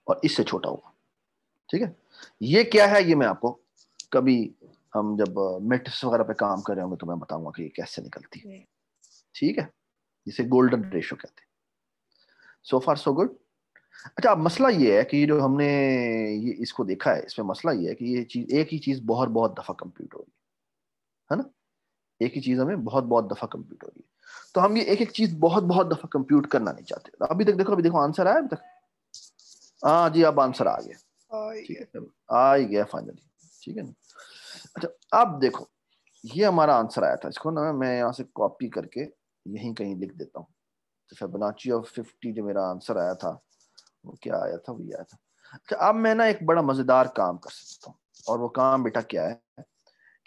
Speaker 1: और इससे छोटा होगा, ठीक है। ये क्या है ये मैं आपको कभी हम जब मैट्रिक्स वगैरह पे काम कर रहे होंगे तो मैं बताऊंगा कि ये कैसे निकलती है, ठीक है। जिसे गोल्डन रेशियो कहते हैं। सो फार सो गुड। अच्छा अब मसला ये है कि ये जो हमने ये इसको देखा है इसमें मसला ये है कि ये चीज एक ही चीज बहुत बहुत दफा कंप्यूट हो रही है ना, एक ही चीज हमें बहुत बहुत दफा कंप्यूट हो रही है। तो हम ये एक एक चीज बहुत बहुत दफा कंप्यूट करना नहीं चाहते। अभी देखो आंसर आया अभी तक? हाँ जी अब आंसर आ गया, ठीक है, आ ही गया फाइनली, ठीक है ना। अच्छा अब देखो ये हमारा आंसर आया था, इसको ना मैं यहाँ से कॉपी करके यहीं कहीं लिख देता हूँ। तो फिबोनाची ऑफ 50 जो मेरा आंसर आया था वो क्या आया था? वो ये आया था। अच्छा अब मैं ना एक बड़ा मजेदार काम कर सकता हूँ, और वो काम बेटा क्या है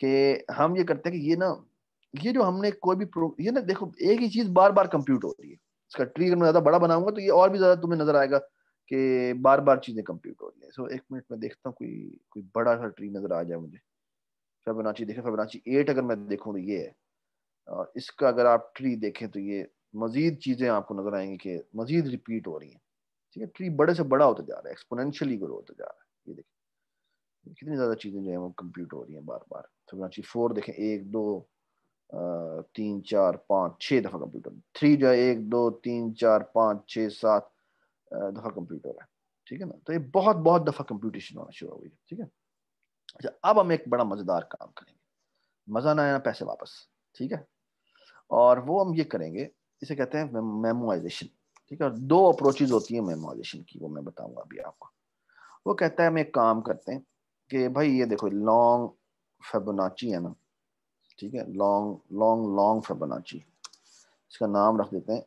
Speaker 1: कि हम ये करते हैं कि ये ना ये जो हमने कोई भी ये ना देखो एक ही चीज बार बार कंप्यूट हो रही है। इसका ट्री अगर मैं ज्यादा बड़ा बनाऊंगा तो ये और भी ज्यादा तुम्हें नजर आएगा कि बार बार चीजें कंप्यूट हो रही है। सो एक मिनट में देखता हूँ कोई कोई बड़ा सा ट्री नजर आ जाए मुझे। फिबोनाची देखें, फिबोनाची 8 अगर मैं देखूं तो ये है, और इसका अगर आप ट्री देखें तो ये मजीद चीजें आपको नजर आएंगी कि मजीद रिपीट हो रही हैं, ठीक है। ट्री बड़े से बड़ा होता जा रहा है, एक्सपोनेंशियली ग्रो होता जा रहा है। ये देखिए कितनी ज्यादा चीजें जो है वो कंप्यूट हो रही हैं बार बार। फिबोनाची 4 देखें, 1 2 3 4 5 6 दफा कंप्यूट हो रहा है। 3 जो है 1 2 3 4 5 6 7 दफा कंप्यूट हो रहा है, ठीक है ना। तो ये बहुत बहुत दफा कंप्यूटेशन होना शुरू हो गई, ठीक है। अच्छा, अब हम एक बड़ा मजेदार काम करेंगे, मजा ना आया पैसे वापस, ठीक है। और वो हम ये करेंगे, इसे कहते हैं मेमोराइजेशन, ठीक है। 2 अप्रोचेज होती है मेमोराइजेशन की, वो मैं बताऊंगा अभी आपको। वो कहता है हम एक काम करते हैं कि भाई ये देखो लॉन्ग फिबोनाची है ना, ठीक है, लॉन्ग लॉन्ग लॉन्ग फिबोनाची, इसका नाम रख देते हैं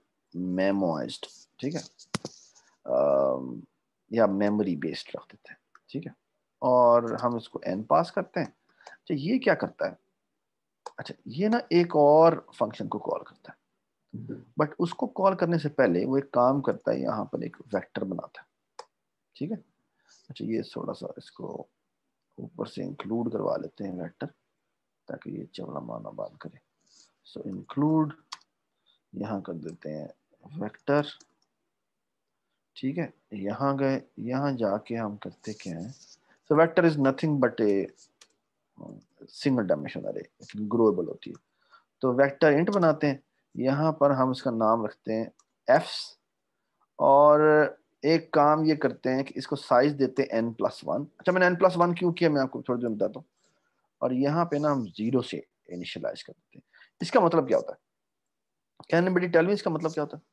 Speaker 1: मेमोइज्ड, ठीक है, या मेमोरी बेस्ड रख देते हैं, ठीक है। और हम इसको n पास करते हैं। अच्छा, ये क्या करता है, अच्छा ये ना एक और फंक्शन को कॉल करता है, बट उसको कॉल करने से पहले वो एक काम करता है, यहाँ पर एक वेक्टर बनाता है, ठीक है। अच्छा, ये थोड़ा सा इसको ऊपर से इंक्लूड करवा लेते हैं वेक्टर, ताकि ये चवड़ा मारना बंद करे। सो इंक्लूड यहाँ कर देते हैं वेक्टर, ठीक है। यहाँ गए, यहाँ जाके हम करते क्या है, so vector is nothing but a single dimension अरे, लेकिन ग्रोएबल होती है। तो वेक्टर इंट बनाते हैं, यहाँ पर हम इसका नाम रखते हैं एफ्स, और एक काम ये करते हैं कि इसको साइज देते हैं n+1। अच्छा, मैंने n+1 क्यों किया मैं आपको थोड़ी देर में बताता हूँ। और यहाँ पे ना हम 0 से इनिशियलाइज कर देते हैं। इसका मतलब क्या होता है, कैन एनीबॉडी टेल मी इसका मतलब क्या होता है?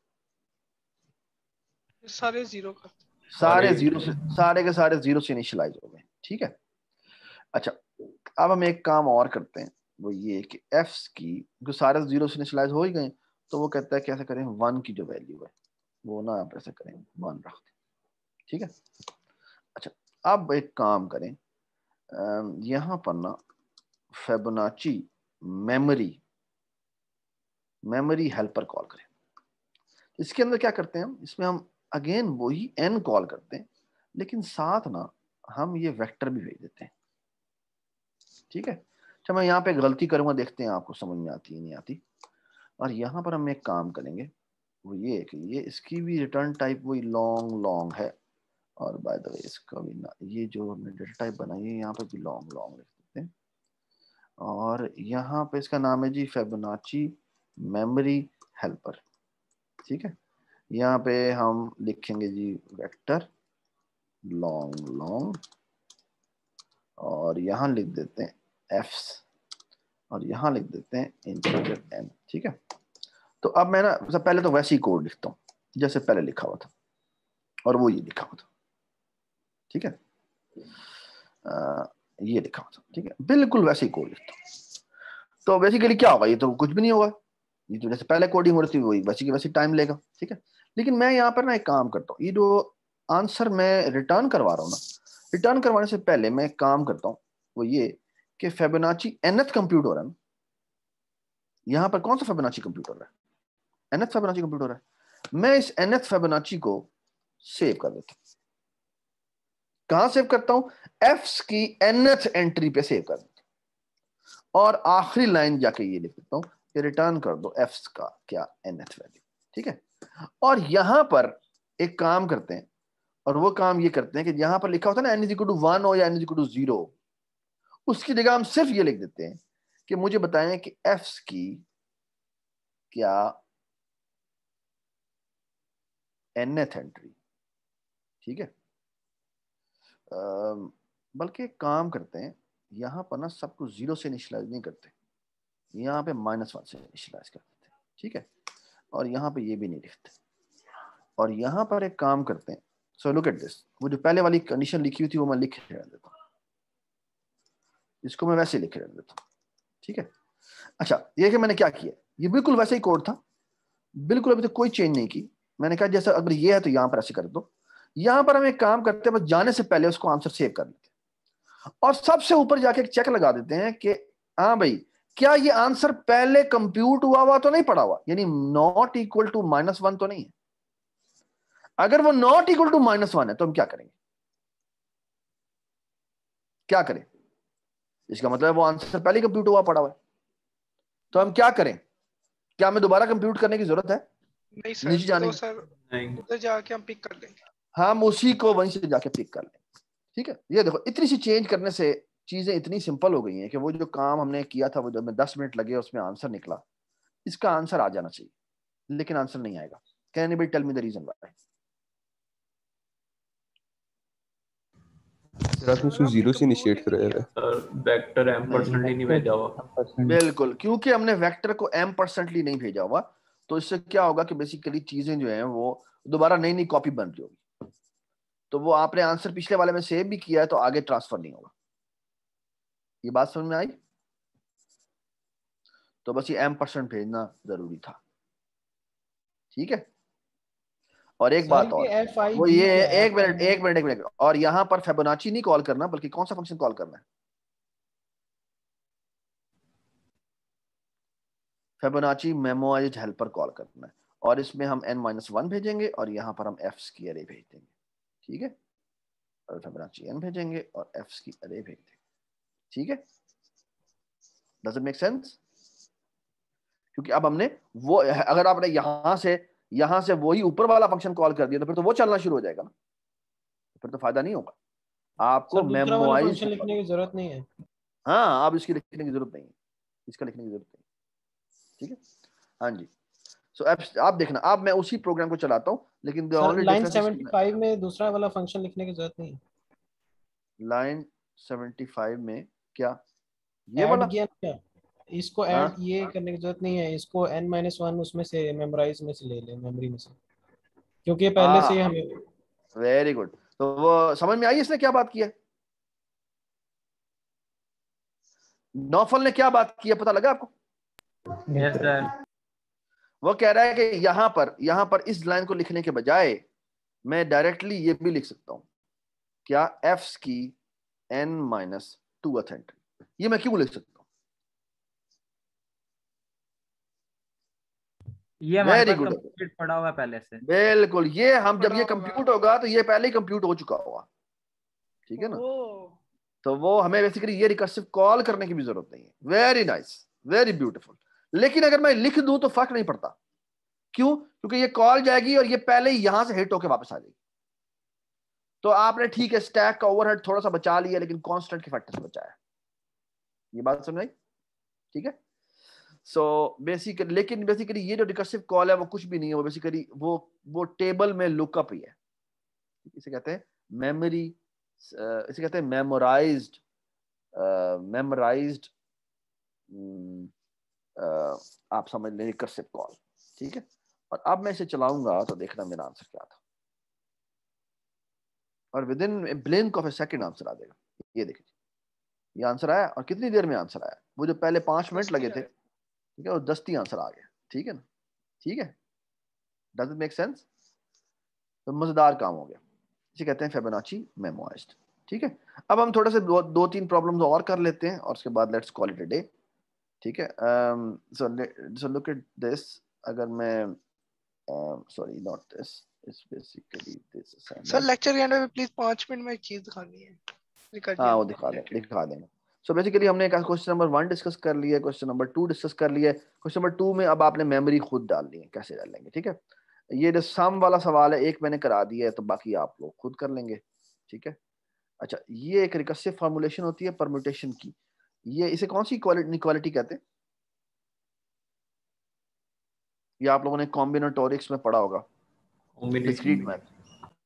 Speaker 2: सारे 0 का,
Speaker 1: सारे 0 से, सारे के सारे 0 से इनिशियलाइज हो गए, ठीक है। अच्छा, अब हम एक काम और करते हैं, वो ये कि एफ्स की जो सारे 0 से इनिशियलाइज हो ही गए, तो वो कहता है कैसे करें, 1 की जो वैल्यू है वो ना आप ऐसे करें 1 रख दें, ठीक है। अच्छा, अब एक काम करें, यहाँ पर ना फिबोनाची मेमोरी हेल्पर कॉल करें। इसके अंदर क्या करते हैं हम, इसमें हम अगेन वही n कॉल करते हैं, लेकिन साथ ना हम ये वेक्टर भी भेज देते हैं, ठीक है। अच्छा, मैं यहाँ पे गलती करूंगा, देखते हैं आपको समझ में आती है नहीं आती। और यहाँ पर हम एक काम करेंगे, वो ये कि ये इसकी भी रिटर्न टाइप वही लॉन्ग लॉन्ग है, और बाय द वे इसका भी ना, ये जो हमने डेटा टाइप बनाई है यहाँ पे भी लॉन्ग लॉन्ग लिख देते हैं। और यहाँ पे इसका नाम है जी फिबोनाची मेमोरी हेल्पर, ठीक है। यहाँ पे हम लिखेंगे जी वेक्टर लॉन्ग लॉन्ग, और यहाँ लिख देते हैं एफ्स, और यहाँ लिख देते हैं इंटीजर n, ठीक है। तो अब मैं ना सबसे पहले तो वैसे ही कोड लिखता हूँ जैसे पहले लिखा हुआ था, और वो ये लिखा हुआ था, ठीक है। ये लिखा हुआ था, ठीक है, बिल्कुल वैसे ही कोड लिखता हूँ। तो बेसिकली क्या होगा, ये तो कुछ भी नहीं होगा, ये तो जैसे पहले कोडिंग हो रही थी वही वैसे की वैसे टाइम लेगा, ठीक है। लेकिन मैं यहाँ पर ना एक काम करता हूँ, ये जो आंसर मैं रिटर्न करवा रहा हूँ ना, रिटर्न करवाने से पहले मैं एक काम करता हूँ, वो ये कि फिबोनाची nth कंप्यूट हो रहा है ना, यहाँ पर कौन सा फिबोनाची कंप्यूट हो रहा है, nth फिबोनाची कंप्यूट हो रहा है। मैं इस nth फिबोनाची को सेव कर देता हूँ। कहां सेव करता हूं, एफ्स की nth एंट्री पे सेव कर देता हूं, और आखिरी लाइन जाके ये लिख देता हूं कि रिटर्न कर दो एफ्स का क्या nth वैल्यू, ठीक है। और यहां पर एक काम करते हैं, और वो काम ये करते हैं कि यहां पर लिखा होता है ना n=1 हो या n=0, उसकी जगह हम सिर्फ ये लिख देते हैं कि मुझे बताएं कि एफ्स की क्या nth एंट्री, ठीक है। बल्कि एक काम करते हैं, यहाँ पर ना सबको 0 से इनिशियलाइज नहीं करते, यहाँ पे -1 से इनिशियलाइज कर देते हैं, ठीक है। और यहाँ पे ये भी नहीं लिखते, और यहाँ पर एक काम करते हैं, सो लुक एट दिस, वो जो पहले वाली कंडीशन लिखी हुई थी वो मैं लिख रहने देता हूँ, इसको मैं वैसे लिख रहने देता हूँ, ठीक है। अच्छा, ये कि मैंने क्या किया, ये बिल्कुल वैसे ही कोड था, बिल्कुल अभी तक कोई चेंज नहीं की। मैंने कहा जैसा अगर ये है तो यहाँ पर ऐसे कर दो। यहाँ पर हम एक काम करते हैं, बस जाने से पहले उसको आंसर सेव कर लेते हैं, और सबसे ऊपर जाके एक चेक लगा देते हैं कि हाँ भाई क्या ये आंसर पहले कंप्यूट हुआ तो नहीं पड़ा हुआ, यानी नॉट इक्वल टू -1 तो नहीं है। अगर वो नॉट इक्वल टू -1 है तो हम क्या करेंगे, क्या करें, इसका मतलब वो आंसर पहले कंप्यूट हुआ पड़ा हुआ है, तो हम क्या करें, क्या हमें दोबारा कंप्यूट करने की जरूरत है?
Speaker 2: नहीं सर,
Speaker 1: नीचे जाने
Speaker 2: तो
Speaker 1: की?
Speaker 2: सर
Speaker 3: नहीं,
Speaker 2: उधर जाके हम पिक कर लेंगे।
Speaker 1: हम उसी को वहीं से जाके पिक कर लें, ठीक है। ये देखो इतनी सी चेंज करने से चीजें इतनी सिंपल हो गई हैं कि वो जो काम हमने किया था, वो जो हमें 10 मिनट लगे उसमें आंसर निकला, इसका आंसर आ जाना चाहिए, लेकिन आंसर नहीं आएगा। Can anybody tell me the reason why?
Speaker 6: Sir आपने उसको जीरो से इनिशिएट कराया है
Speaker 3: सर वेक्टर m% ही नहीं भेजा हुआ।
Speaker 1: बिल्कुल, क्योंकि हमने वेक्टर को m% नहीं भेजा हुआ, तो इससे क्या होगा कि बेसिकली चीजें जो हैं वो दोबारा नई नई कॉपी बन रही होगी। तो वो आपने आंसर पिछले वाले में सेव भी किया है तो आगे ट्रांसफर नहीं होगा। ये बात समझ में आई? तो बस ये m% भेजना जरूरी था, ठीक है। और एक बात और, वो ये एक मिनट, और यहाँ पर फिबोनाची नहीं कॉल करना, बल्कि कौन सा फंक्शन कॉल करना है? फिबोनाची मेमोइज्ड हेल्पर कॉल करना है, और इसमें हम n-1 भेजेंगे और यहाँ पर हम f's की अरे भेज देंगे, ठीक है। और फिबोनाची n भेजेंगे और f's की अरे भेज देंगे, ठीक है। Does it make sense? क्योंकि अब हमने वो, अगर आपने यहां से वही ऊपर वाला फंक्शन कॉल कर दिया तो फिर तो वो चलना शुरू हो जाएगा ना, फिर तो फायदा नहीं होगा। आपको मेमोइज
Speaker 7: लिखने की जरूरत नहीं है।
Speaker 1: हाँ, अब इसकी लिखने की जरूरत नहीं है, इसका लिखने की जरूरत नहीं, ठीक है। हाँ जी। सो आप देखना, अब मैं उसी प्रोग्राम को चलाता हूँ, लेकिन
Speaker 7: लाइन 75 में दूसरा वाला फंक्शन लिखने की जरूरत नहीं है।
Speaker 1: लाइन 75 में क्या ये
Speaker 7: ऐड
Speaker 1: वाला?
Speaker 7: किया क्या? इसको
Speaker 1: हाँ?
Speaker 7: ऐड ये करने की जरूरत नहीं है, इसको n-1 उसमें से मेमोराइज में से ले ले, मेमोरी में से, क्योंकि ये पहले से हमें।
Speaker 1: Very good. तो वो समझ में आई इसने क्या बात की है? नौफल ने क्या बात की है, पता लगा आपको?
Speaker 3: Yes sir.
Speaker 1: वो कह रहा है कि यहां पर इस लाइन को लिखने के बजाय मैं डायरेक्टली ये भी लिख सकता हूं, क्या एफ्स की n-2 एंट्री। ये मैं क्यों लिख सकता हूं?
Speaker 8: ये हमारे
Speaker 1: वेरी
Speaker 8: पास
Speaker 1: गुड,
Speaker 8: कंप्यूट पड़ा हुआ है पहले से।
Speaker 1: बिल्कुल, ये हम जब ये कंप्यूट होगा तो ये पहले ही कंप्यूट हो चुका होगा, ठीक है ना। तो वो हमें बेसिकली ये रिकर्सिव कॉल करने की भी जरूरत नहीं है। Very nice, very beautiful. लेकिन अगर मैं लिख दूं तो फर्क नहीं पड़ता। क्यों? क्योंकि ये कॉल जाएगी और ये पहले ही यहां से हिट होकर वापस आ जाएगी। तो आपने ठीक है स्टैक का ओवरहेड थोड़ा सा बचा लिया, लेकिन कांस्टेंट के फैक्टर से बचाया। ये बात समझ आई? ठीक है। सो बेसिकली, लेकिन बेसिकली ये जो रिकर्सिव कॉल है वो कुछ भी नहीं है, वो बेसिकली वो टेबल में लुकअप ही है। इसे कहते हैं मेमोरी, इसे कहते हैं मेमोराइज्ड आप समझ लें रिकर्सिव कॉल, ठीक है। और अब मैं इसे चलाऊंगा तो देखना मेरा आंसर क्या था, और within blink of a second answer आ जाएगा। ये देखिए, ये आंसर आया। और कितनी देर में आंसर आया? वो जो पहले 5 मिनट लगे थे, ठीक है, वो दस्ती आंसर आ गया, ठीक है ना। ठीक है, डज इट मेक सेंस? तो मजेदार काम हो गया। इसे कहते हैं फिबोनाची मेमोइज्ड, ठीक है। अब हम थोड़े से दो तीन प्रॉब्लम्स और कर लेते हैं और उसके बाद let's call it a day, ठीक है। सो लुक एट दिस। अगर मैं sorry not this, it's basically this assignment.
Speaker 2: Sir lecture के एंड में प्लीज 5 मिनट में एक चीज दिखानी है।
Speaker 1: हाँ, वो दिखा देंगे। सो बेसिकली हमने क्वेश्चन नंबर 1 डिस्कस कर लिया है, क्वेश्चन नंबर 2 डिस्कस कर लिया है। क्वेश्चन नंबर 2 में अब आपने मेमोरी खुद डालनी है, कैसे डालेंगे, ठीक है। ये जो सम वाला सवाल है, एक मैंने करा दिया है, तो बाकी आप लोग खुद कर लेंगे, ठीक है। अच्छा, ये एक रिकर्सिव फॉर्मूलेशन होती है परम्यूटेशन की। ये इसे कौन सी इक्वालिटी कहते हैं? ये आप लोगों ने कॉम्बिनेटोरिक्स में पढ़ा होगा, डिस्क्रीट मैथ।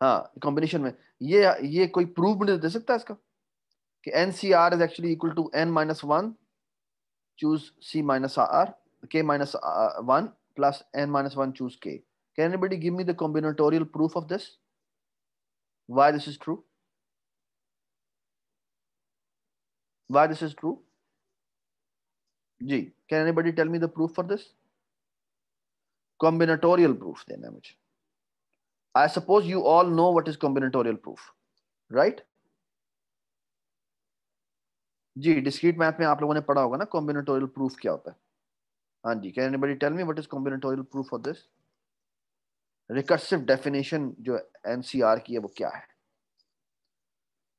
Speaker 1: हाँ, कॉम्बिनेशन में ये कोई प्रूफ दे सकता है इसका कि NCR is actually equal to n-1 choose C minus R, K minus 1 plus n-1 choose K. Can anybody give me the combinatorial proof of this? Why this is true? Why this is true? Ji, can anybody tell me the proof for this? Combinatorial proof देना मुझे। I suppose you all know what is combinatorial proof, right? जी, डिस्क्रीट मैथ में आप लोगों ने पढ़ा होगा ना कॉम्बिनेटोरियल प्रूफ क्या होता है। हाँ जी, can anybody tell me what is combinatorial proof for this? Recursive definition जो NCR की है वो क्या है?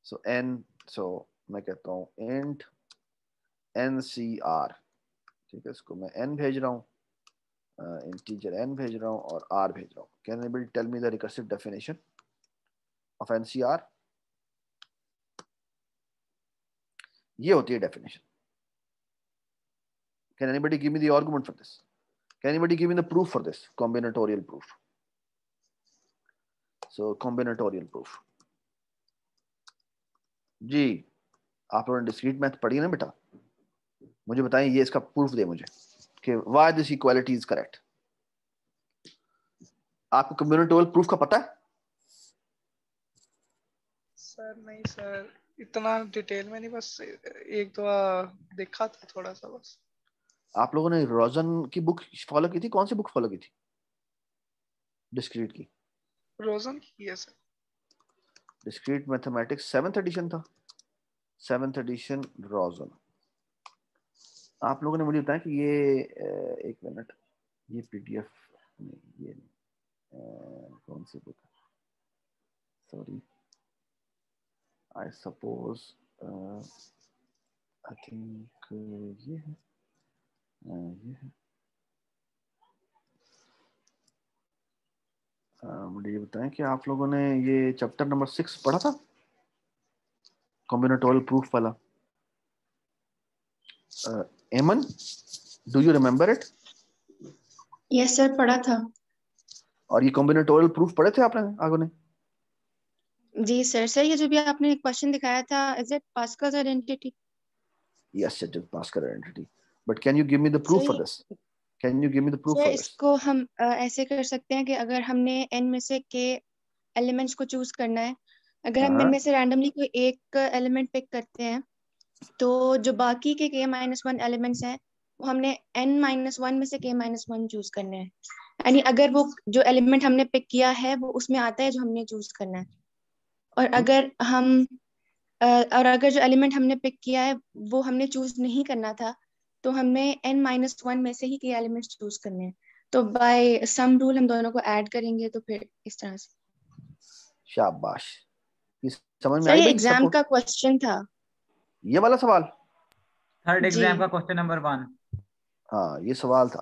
Speaker 1: सो मैं कहता हूँ इंट NCR, ठीक है, इसको मैं n भेज रहा हूँ, इंटीजर n भेज रहा हूँ और r भेज रहा हूँ। Can anybody tell me the recursive definition of NCR? ये होती है definition. Can anybody give me the argument for this? Can anybody give me the proof for this? Combinatorial proof. So combinatorial proof जी, आप लोगों ने डिस्क्रीट मैथ पढ़ी है ना बेटा? मुझे बताएं, ये इसका प्रूफ दे मुझे कि why this equality is correct. आपको कॉम्बिनेटोरियल प्रूफ का पता है?
Speaker 2: सर नहीं सर, इतना डिटेल में नहीं, बस एक दो देखा था थोड़ा सा बस।
Speaker 1: आप लोगों ने रोजन की बुक फॉलो की थी? कौन सी बुक फॉलो की थी? डिस्क्रीट की?
Speaker 2: रोजन की है sir.
Speaker 1: Discrete mathematics 7th addition था, 7th एडिशन रोजन। आप लोगों ने मुझे बताया कि ये एक मिनट, ये पीडीएफ नहीं, ये कौन सी बुक है? Sorry, I suppose I think ये है, ये है। मुझे ये बताएं कि आप लोगों ने ये चैप्टर नंबर 6 पढ़ा था, कॉम्बिनेटोरियल प्रूफ वाला? एमन, do you remember it?
Speaker 4: Yes sir, पढ़ा था।
Speaker 1: और ये कॉम्बिनेटोरियल प्रूफ पढ़े थे आपने आगो ने?
Speaker 4: जी सर। सर ये जो भी आपने क्वेश्चन दिखाया था, is it Pascal's identity?
Speaker 1: Yes, it is Pascal identity, but can you give me the proof for this? Can you give me the proof
Speaker 4: sir
Speaker 1: for this?
Speaker 4: इसको हम ऐसे कर सकते हैं कि अगर हमने n में से k एलिमेंट्स को चूज करना है, अगर हम इनमें से रैंडमली कोई एक एलिमेंट पिक करते हैं, तो जो बाकी के k-1 एलिमेंट्स हैं वो हमने n-1 में से k-1 चूज करने हैं। यानी अगर वो जो एलिमेंट हमने पिक किया है वो उसमें आता है जो हमने चूज करना है, और अगर जो एलिमेंट हमने पिक किया है वो हमने चूज नहीं करना था, तो हमें n-1 में से ही के एलिमेंट्स चूज करने हैं। तो बाय सम रूल हम दोनों को ऐड करेंगे, तो फिर इस तरह से।
Speaker 1: शाबाश, ये समझ में
Speaker 4: सर
Speaker 1: आई
Speaker 4: ये
Speaker 1: भाई
Speaker 4: एग्जाम
Speaker 1: सबको?
Speaker 4: का क्वेश्चन था।
Speaker 1: ये वाला सवाल?
Speaker 8: थर्ड
Speaker 4: जी।
Speaker 8: एग्जाम का क्वेश्चन नंबर 1।
Speaker 1: हाँ, ये सवाल था।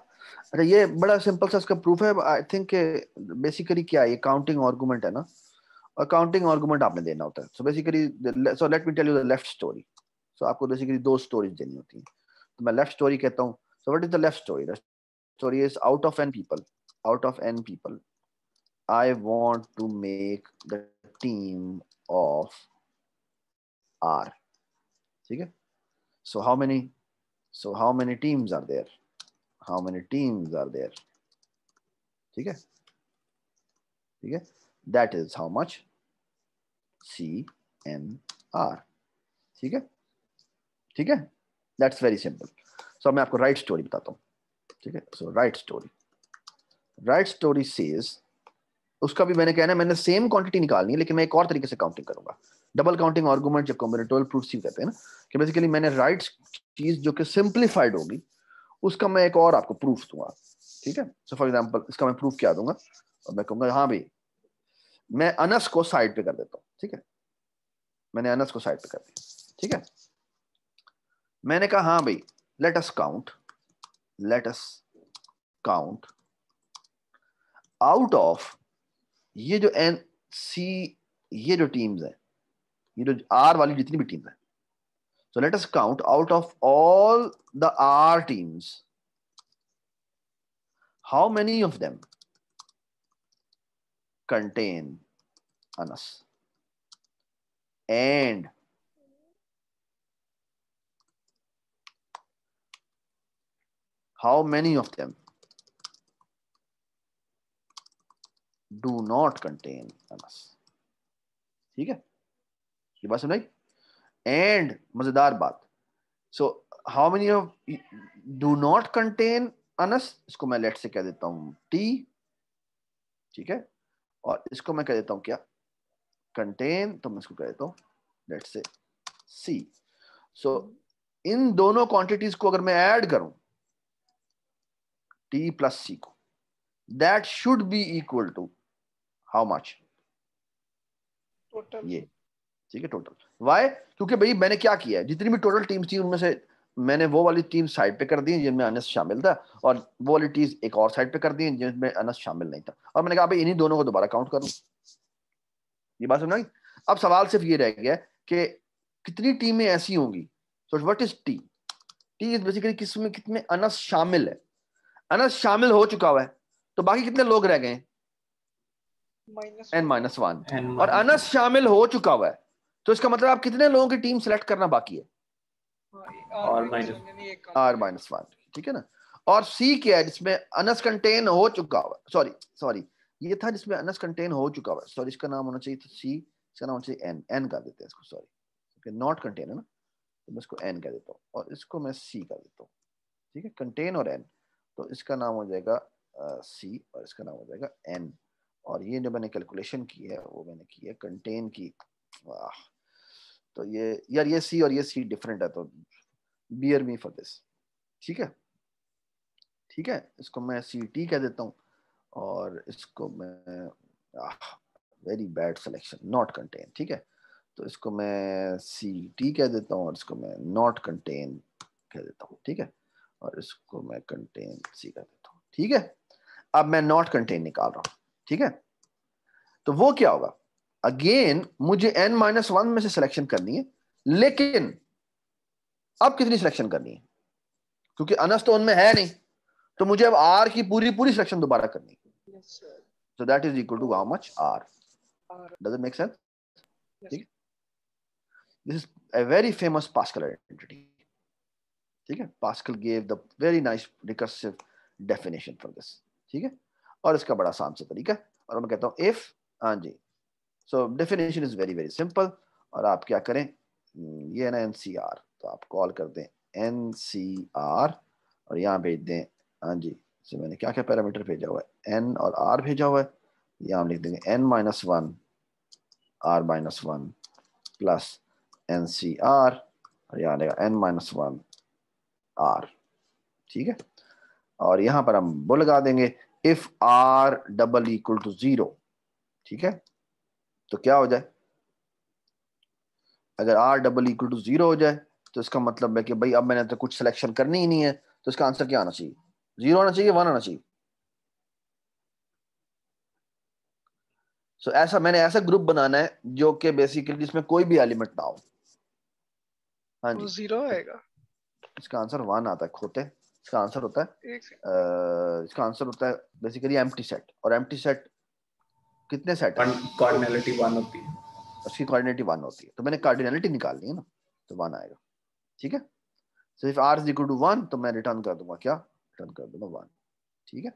Speaker 1: अच्छा, ये बड़ा सिंपल सा इसका प्रूफ है। आई थिंक बेसिकली क्या है, ये काउंटिंग आर्गुमेंट है ना, और काउंटिंग आर्गुमेंट आपने देना होता है। So basically, so let me tell you the left story. So आपको बेसिकली 2 स्टोरीज देनी होती हैं, तो मैं लेफ्ट स्टोरी कहता हूँ। So what is the left story? The story is out of n people I want to make the team of R. ठीक है? So how many teams are there? How many teams are there? ठीक है? ठीक है? That is how much? CNR. ठीक है? ठीक है? That's very simple. So मैं आपको right story बताता हूँ। ठीक है? So right story says, उसका भी मैंने कहना है, मैंने सेम क्वांटिटी निकालनी है, लेकिन मैं एक और तरीके से काउंटिंग करूंगा। डबल काउंटिंग आर्गुमेंट या कॉम्बिनेटोरियल प्रूफ सी कहते हैं ना, कि बेसिकली मैंने राइट चीज जो कि सिंपलीफाइड होगी उसका मैं एक और आपको प्रूफ दूंगा। ठीक है? सो फॉर एग्जांपल, इसका मैं प्रूफ क्या दूंगा, और मैं कहूंगा हाँ भाई, मैं अनस को साइड पे कर देता हूँ। ठीक है? मैंने अनस को साइड पे कर दिया। ठीक है? मैंने कहा हाँ भाई, let us count out of ये जो ये जो टीम्स है, ये जो R वाली जितनी भी टीम्स है, so let us count out of all the R teams, how many of them contain Anas, and how many of them do not contain Anas. ठीक है? ये बात सुनाई? एंड मजेदार बात, so how many of do not contain Anas, इसको मैं लेट से कह देता हूं T। ठीक है? और इसको मैं कह देता हूं क्या, कंटेन, तो मैं इसको कह देता हूं लेट से C। सो इन दोनों क्वांटिटीज को अगर मैं ऐड करूं T प्लस C को, that should be equal to how much?
Speaker 2: Total.
Speaker 1: ये। ठीक है? टोटल। वाई? क्योंकि भाई मैंने क्या किया है, जितनी भी टोटल टीम्स थी उनमें से मैंने वो वाली टीम साइड पे कर दी जिनमें अनस शामिल था, और वो वाली टीम एक और साइड पे कर दी जिनमें अनस शामिल नहीं था, और मैंने कहा भाई इन्हीं दोनों को दोबारा काउंट करूं। ये बात समझ। अब सवाल सिर्फ ये रह गया कि कितनी टीमें ऐसी होंगी so what is T? T is basically किसमें कितने अनस शामिल है। अनस शामिल हो चुका हुआ है तो बाकी कितने लोग रह गए? n-1। और अनस शामिल हो चुका हुआ है तो इसका मतलब आप कितने लोगों की टीम सेलेक्ट करना बाकी है? r-1, ठीक है ना। और सी क्या है? जिसमें अनस कंटेन हो चुका हुआ है, सॉरी ये था जिसमें अनस कंटेन हो चुका हुआ है, सॉरी इसका नाम होना चाहिए था सी, इसका नाम होना चाहिए एन कर देते हैं इसको, सॉरी क्योंकि नॉट कंटेन है ना, तो मैं इसको एन कह देता हूँ और इसको मैं सी कर देता हूँ, ठीक है, कंटेन और एन, तो इसका नाम हो जाएगा सी और इसका नाम हो जाएगा एन। और ये जो मैंने कैलकुलेशन की है वो मैंने की है कंटेन की। वाह, तो ये यार ये सी और ये सी डिफरेंट है, तो बियर मी फॉर दिस, ठीक है, ठीक है, इसको मैं सी टी कह देता हूँ और इसको मैं very bad selection, not contain, ठीक है, तो इसको मैं सी टी कह देता हूँ और इसको मैं नॉट कंटेन कह देता हूँ, ठीक है, और इसको मैं कंटेन सी कह देता हूँ, ठीक है। अब मैं नॉट कंटेन निकाल रहा हूँ, ठीक है, तो वो क्या होगा? अगेन मुझे n-1 में से सिलेक्शन करनी है, लेकिन अब कितनी सिलेक्शन करनी है? क्योंकि अनस तो उनमें है नहीं, तो मुझे अब r की पूरी पूरी सिलेक्शन दोबारा करनी है। So that is equal to how much? R. Does it make sense? ठीक है, this is a very famous Pascal identity. ठीक है, Pascal gave the very nice recursive definition for this. ठीक है, और इसका बड़ा आसान सा तरीका है, और मैं कहता हूँ if, हाँ जी, so definition is very very simple, और आप क्या करें, ये है ना NCR, तो आप कॉल कर दें NCR और यहाँ भेज दें, हाँ जी, so मैंने क्या क्या पैरामीटर भेजा हुआ है, N और R भेजा हुआ है, यहाँ हम लिख देंगे n-1 r-1 प्लस NCR और यहाँ आएगा n-1 R, ठीक है, और यहाँ पर हम वो लगा देंगे if R double equal to 0, ठीक है, तो क्या हो जाए, अगर R डबल इक्वल टू 0 हो जाए तो इसका मतलब है कि भाई अब मैंने तो कुछ सिलेक्शन करनी ही नहीं है, तो इसका आंसर क्या आना चाहिए? 0 आना चाहिए, 1 आना चाहिए। So, ऐसा मैंने ऐसा ग्रुप बनाना है जो कि बेसिकली जिसमें कोई भी एलिमेंट ना हो। हाँ जी,
Speaker 2: 0 आएगा,
Speaker 1: इसका आंसर 1 आता है, खोते इसका आंसर होता है इसका आंसर होता है बेसिकली एम्प्टी सेट, और एम्प्टी सेट कितने सेट है?
Speaker 3: कार्डिनलिटी 1 होती है,
Speaker 1: उसकी कार्डिनलिटी 1 होती है, तो मैंने कार्डिनलिटी निकालनी है ना, तो 1 आएगा, ठीक है। So if r is equal to 1 तो मैं रिटर्न कर दूंगा क्या? रिटर्न कर दूंगा 1, ठीक है,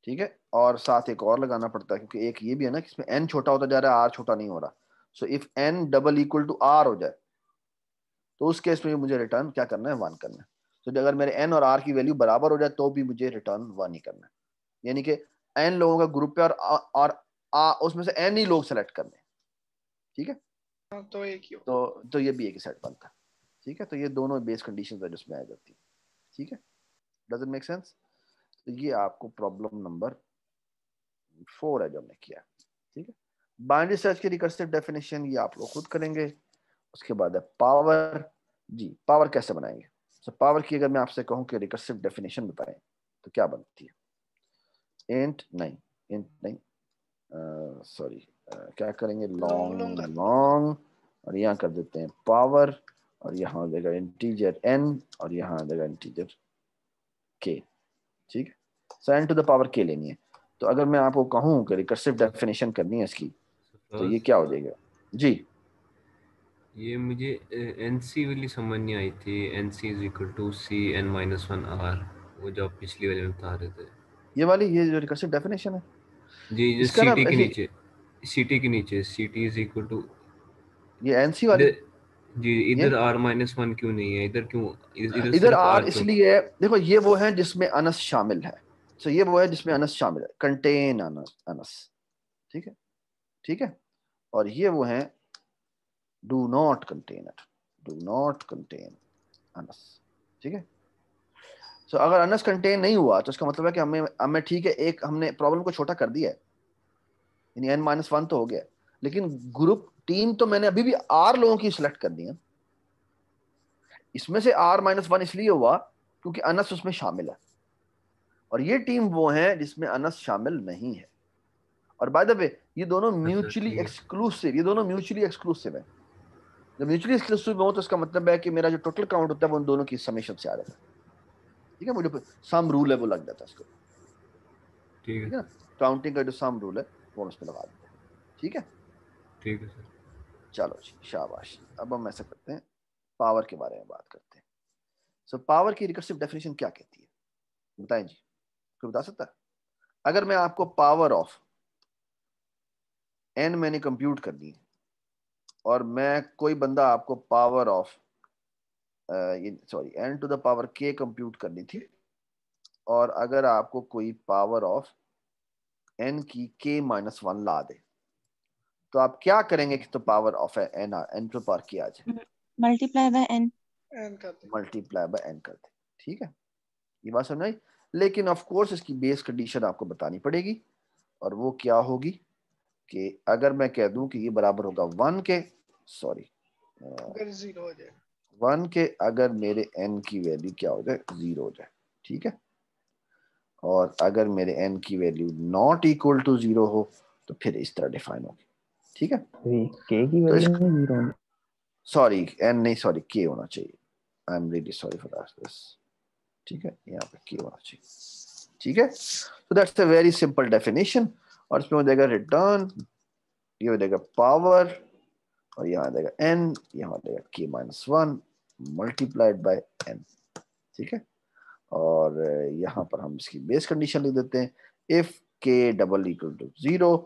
Speaker 1: ठीक है, और साथ एक और लगाना पड़ता है क्योंकि एक ये भी है ना कि इसमें n छोटा होता जा रहा है, r छोटा नहीं हो रहा। So if n double equal to r हो जाए तो उस केस में मुझे रिटर्न क्या करना है? 1 करना है। तो अगर मेरे n और r की वैल्यू बराबर हो जाए तो भी मुझे रिटर्न 1 ही करना है, यानी कि n लोगों का ग्रुप है और उसमें से n ही लोग सेलेक्ट करने, ठीक है,
Speaker 2: तो एक ही
Speaker 1: तो ये भी एक ही सेट बनता है, ठीक है, तो ये दोनों बेस कंडीशंस है जिसमें आ जाती है, ठीक है, डज इट मेक सेंस? तो ये आपको प्रॉब्लम नंबर 4 है जो हमने किया, ठीक है। बाइनरी सर्च की रिकर्सिव डेफिनेशन ये आप लोग खुद करेंगे। उसके बाद है पावर, जी पावर कैसे बनाएंगे? तो पावर की अगर मैं आपसे कहूं कि रिकर्सिव डेफिनेशन बताएं तो क्या बनती है? इंट नहीं, सॉरी क्या करेंगे, लॉन्ग और यहाँ कर देते हैं पावर, और यहाँ हो जाएगा इंटीजर n और यहाँ आ जाएगा इंटीजर k, ठीक है, so n to the power k लेनी है। तो अगर मैं आपको कहूँ कि रिकर्सिव डेफिनेशन करनी है इसकी, तो ये क्या हो जाएगा? जी
Speaker 9: ये मुझे NC वाली समझ नहीं आई थी, NC is equal to C n-1 R, वो जो आप पिछली वाले में बता रहे थे,
Speaker 1: ये वाली, ये जो रिकर्सिव डेफिनेशन है
Speaker 9: जी, जो
Speaker 1: इसका ना
Speaker 9: CT के नीचे, CT के नीचे CT इज इक्वल टू
Speaker 1: ये NC वाली,
Speaker 9: जी, इधर R-1 क्यों नहीं है? इधर क्यों,
Speaker 1: इधर
Speaker 9: सिर्फ
Speaker 1: R
Speaker 9: क्यों?
Speaker 1: इसलिए, देखो ये वो है जिसमें अनस शामिल है, तो ये वो है जिसमें अनस शामिल है, कंटेन अनस, ठीक है, ठीक है, और ये वो है डू नॉट कंटेन अनस, ठीक है। सो अगर अनस कंटेन नहीं हुआ तो इसका मतलब है कि हमें ठीक है, एक हमने प्रॉब्लम को छोटा कर दिया है, यानी n-1 तो हो गया, लेकिन ग्रुप टीम तो मैंने अभी भी r लोगों की सिलेक्ट करनी है। इसमें से r-1 इसलिए हुआ क्योंकि अनस उसमें शामिल है, और ये टीम वो है जिसमें अनस शामिल नहीं है। और बाय द वे ये दोनों म्यूचुअली एक्सक्लूसिव है, जब म्यूचुअली एक्सक्लूसिव में हो तो इसका मतलब है कि मेरा जो टोटल काउंट होता है वो उन दोनों की समेशन से आ जाता है, ठीक है। मुझे सम रूल है वो लग जाता है इसको,
Speaker 9: ठीक
Speaker 1: ठीक
Speaker 9: है
Speaker 1: है ना। काउंटिंग का जो सम रूल है वो उस पर लगा देते हैं, ठीक है।
Speaker 9: ठीक है सर।
Speaker 1: चलो जी, शाबाश। अब हम ऐसा करते हैं, पावर के बारे में बात करते हैं। सो पावर की रिकर्सिव डेफिनेशन क्या कहती है, बताएं जी, कोई बता सकता है? अगर मैं आपको पावर ऑफ n मैंने कंप्यूट करनी है और मैं कोई बंदा आपको power of n to the power k compute करनी थी, और अगर आपको कोई पावर ऑफ n की k माइनस 1 ला दे, तो आप क्या करेंगे कि तो power of n to power k आ जाए?
Speaker 4: Multiply bye n।
Speaker 2: एंड कर दे।
Speaker 1: मल्टीप्लाई बाय n कर दे, ठीक है। ये बात समझ आई। लेकिन ऑफ कोर्स इसकी बेस कंडीशन आपको बतानी पड़ेगी, और वो क्या होगी कि अगर मैं कह दूं कि ये बराबर होगा 1 के, सॉरी
Speaker 2: अगर 0 हो जाए
Speaker 1: 1 के, अगर मेरे n की वैल्यू क्या हो जाए, 0 हो जाए, ठीक है। और अगर मेरे n की वैल्यू नॉट इक्वल टू 0 हो तो फिर इस तरह डिफाइन होगी, ठीक है।
Speaker 5: के की
Speaker 1: तो
Speaker 5: वैल्यू में 0
Speaker 1: सॉरी n नहीं, सॉरी k होना चाहिए, I am really sorry for this, ठीक है। यहाँ पे k होना चाहिए, ठीक है। तो that's a very simple definition. और इसमें हो जाएगा रिटर्न, ये हो जाएगा पावर, और यहाँ आ जाएगा n, यहाँ आ जाएगा k minus 1 multiplied by n, ठीक है। और यहाँ पर हम इसकी बेस कंडीशन लिख देते हैं, if k double equal to 0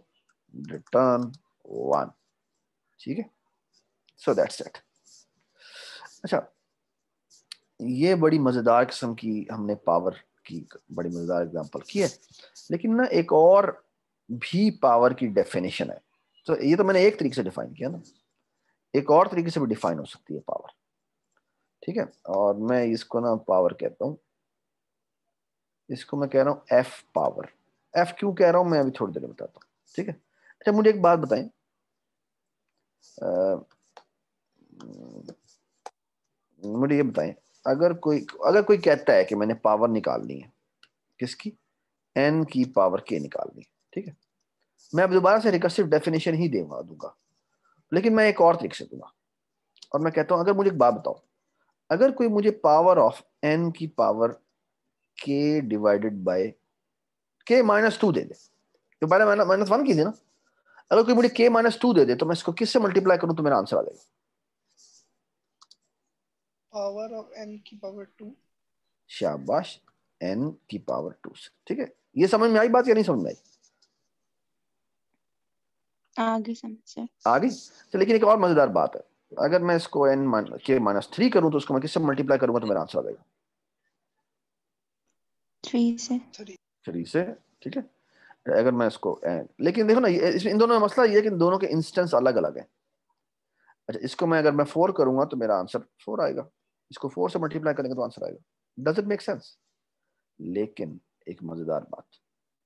Speaker 1: return 1, ठीक है। So that's it. अच्छा, ये बड़ी मजेदार किस्म की हमने पावर की बड़ी मजेदार एग्जांपल की है, लेकिन ना एक और भी पावर की डेफिनेशन है। तो ये तो मैंने एक तरीके से डिफाइन किया ना, एक और तरीके से भी डिफाइन हो सकती है पावर, ठीक है। और मैं इसको ना पावर कहता हूं, इसको मैं कह रहा हूं एफ पावर। एफ क्यों कह रहा हूं मैं अभी थोड़ी देर में बताता हूं, ठीक है। अच्छा, मुझे एक बात बताएं, मुझे ये बताएं, अगर कोई कहता है कि मैंने पावर निकालनी है, किसकी, n की पावर k निकालनी है, ठीक है। मैं अब दोबारा से रिकर्सिव डेफिनेशन ही दूंगा, लेकिन मैं एक और तरीके से दूंगा। और मैं कहता हूं, अगर मुझे एक बात बताओ, अगर कोई मुझे पावर ऑफ n की power k divided by k minus 2 दे दे, तो पहले माइनस 1 कीजिए ना। अगर कोई मुझे k माइनस 2 दे दे तो मैं इसको किससे मल्टीप्लाई करूं तो मेरा आंसर आ जाएगा?
Speaker 2: पावर ऑफ n की पावर 2।
Speaker 1: शाबाश, n की पावर 2 से, ठीक है। ये समझ में आई बात या नहीं समझ में आई?
Speaker 4: आगे समझ से
Speaker 1: आ गई। तो लेकिन एक और मजेदार बात है, अगर मैं इसको k माइनस 3 करूं तो उसको मैं किससे मल्टीप्लाई करूंगा तो मेरा आंसर आ जाएगा?
Speaker 4: 3 से।
Speaker 1: 3 से, ठीक है। अगर मैं इसको लेकिन देखो ना, इसमें इन दोनों में मसला ये है कि इन दोनों के इंस्टेंस अलग अलग है। अच्छा, इसको मैं अगर मैं 4 करूंगा तो मेरा आंसर 4 आएगा, इसको 4 से मल्टीप्लाई करेंगे तो आंसर आएगा। Does it make sense? लेकिन एक मजेदार बात,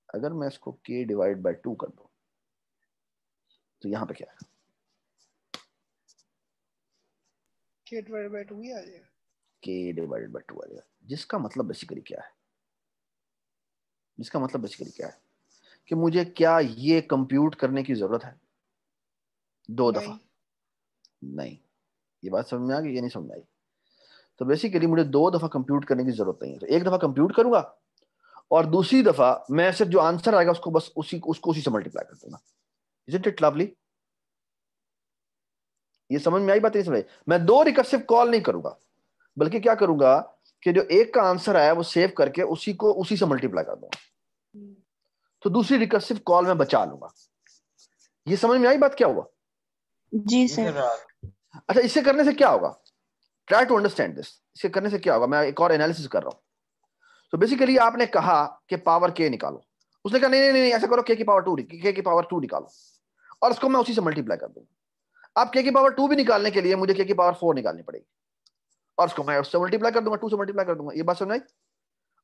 Speaker 1: अगर मैं इसको k डिवाइड बाय 2 कर दूं तो यहां पे क्या है?
Speaker 2: k डिवाइड बाय 2 ही आ जाएगा।
Speaker 1: k डिवाइडेड बाय 2 आ जाएगा, जिसका मतलब बेसिकली क्या है, जिसका मतलब बेसिकली क्या है कि मुझे क्या ये कंप्यूट करने की जरूरत है 2 दफा? नहीं। ये बात समझ में आ गई या नहीं समझ में आई? तो बेसिकली मुझे 2 दफा कंप्यूट करने की जरूरत नहीं है, तो एक दफा कंप्यूट करूंगा और दूसरी दफा मैं सिर्फ जो आंसर आएगा उसको बस उसी से मल्टीप्लाई कर दूंगा। Isn't it lovely? ये समझ में आई बात? नहीं समझ? मैं 2 रिकर्सिव कॉल नहीं करूंगा, बल्कि क्या करूंगा कि जो एक का आंसर आया वो सेव करके उसी से मल्टीप्लाई कर दूंगा, तो दूसरी रिकर्सिव कॉल में बचा लूंगा। ये समझ में आई बात क्या हुआ?
Speaker 4: जी सर।
Speaker 1: अच्छा, इससे करने से क्या होगा, ट्राई टू अंडरस्टैंड दिस। इससे करने से क्या होगा, मैं एक और एनालिसिस कर रहा हूं। तो बेसिकली आपने कहा कि पावर के निकालो, उसने कहा नहीं नहीं नहीं ऐसा करो, के की पावर 2 निकालो, और उसको मैं उसी से मल्टीप्लाई कर दूंगा। अब के की पावर 2 भी निकालने के लिए मुझे के की पावर 4 निकालनी पड़ेगी, और उसको मैं उससे मल्टीप्लाई कर दूंगा, 2 से मल्टीप्लाई कर दूंगा। ये बात समझ आई?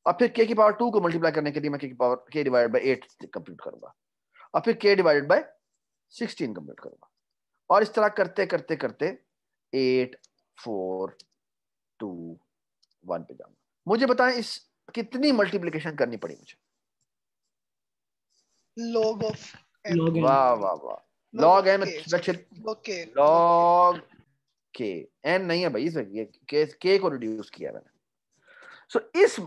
Speaker 1: और फिर के की पावर 2 को मल्टीप्लाई करने के लिए मैं के की power k divided by 8 compute करूंगा, और फिर k डिवाइडेड बाय 16 कंप्यूट करूंगा, और इस तरह करते करते करते 8 4 2 1 पे जाऊंगा। मुझे बताएं इस कितनी मल्टीप्लिकेशन करनी पड़ी मुझे?
Speaker 2: log of n।
Speaker 7: log n
Speaker 1: वाह वाह वाह,
Speaker 2: log
Speaker 1: log
Speaker 2: of
Speaker 1: n
Speaker 2: k, sorry, log k,
Speaker 1: log के, एन नहीं है भाई इसमें, ये के को रिड्यूस किया मैंने। सो इस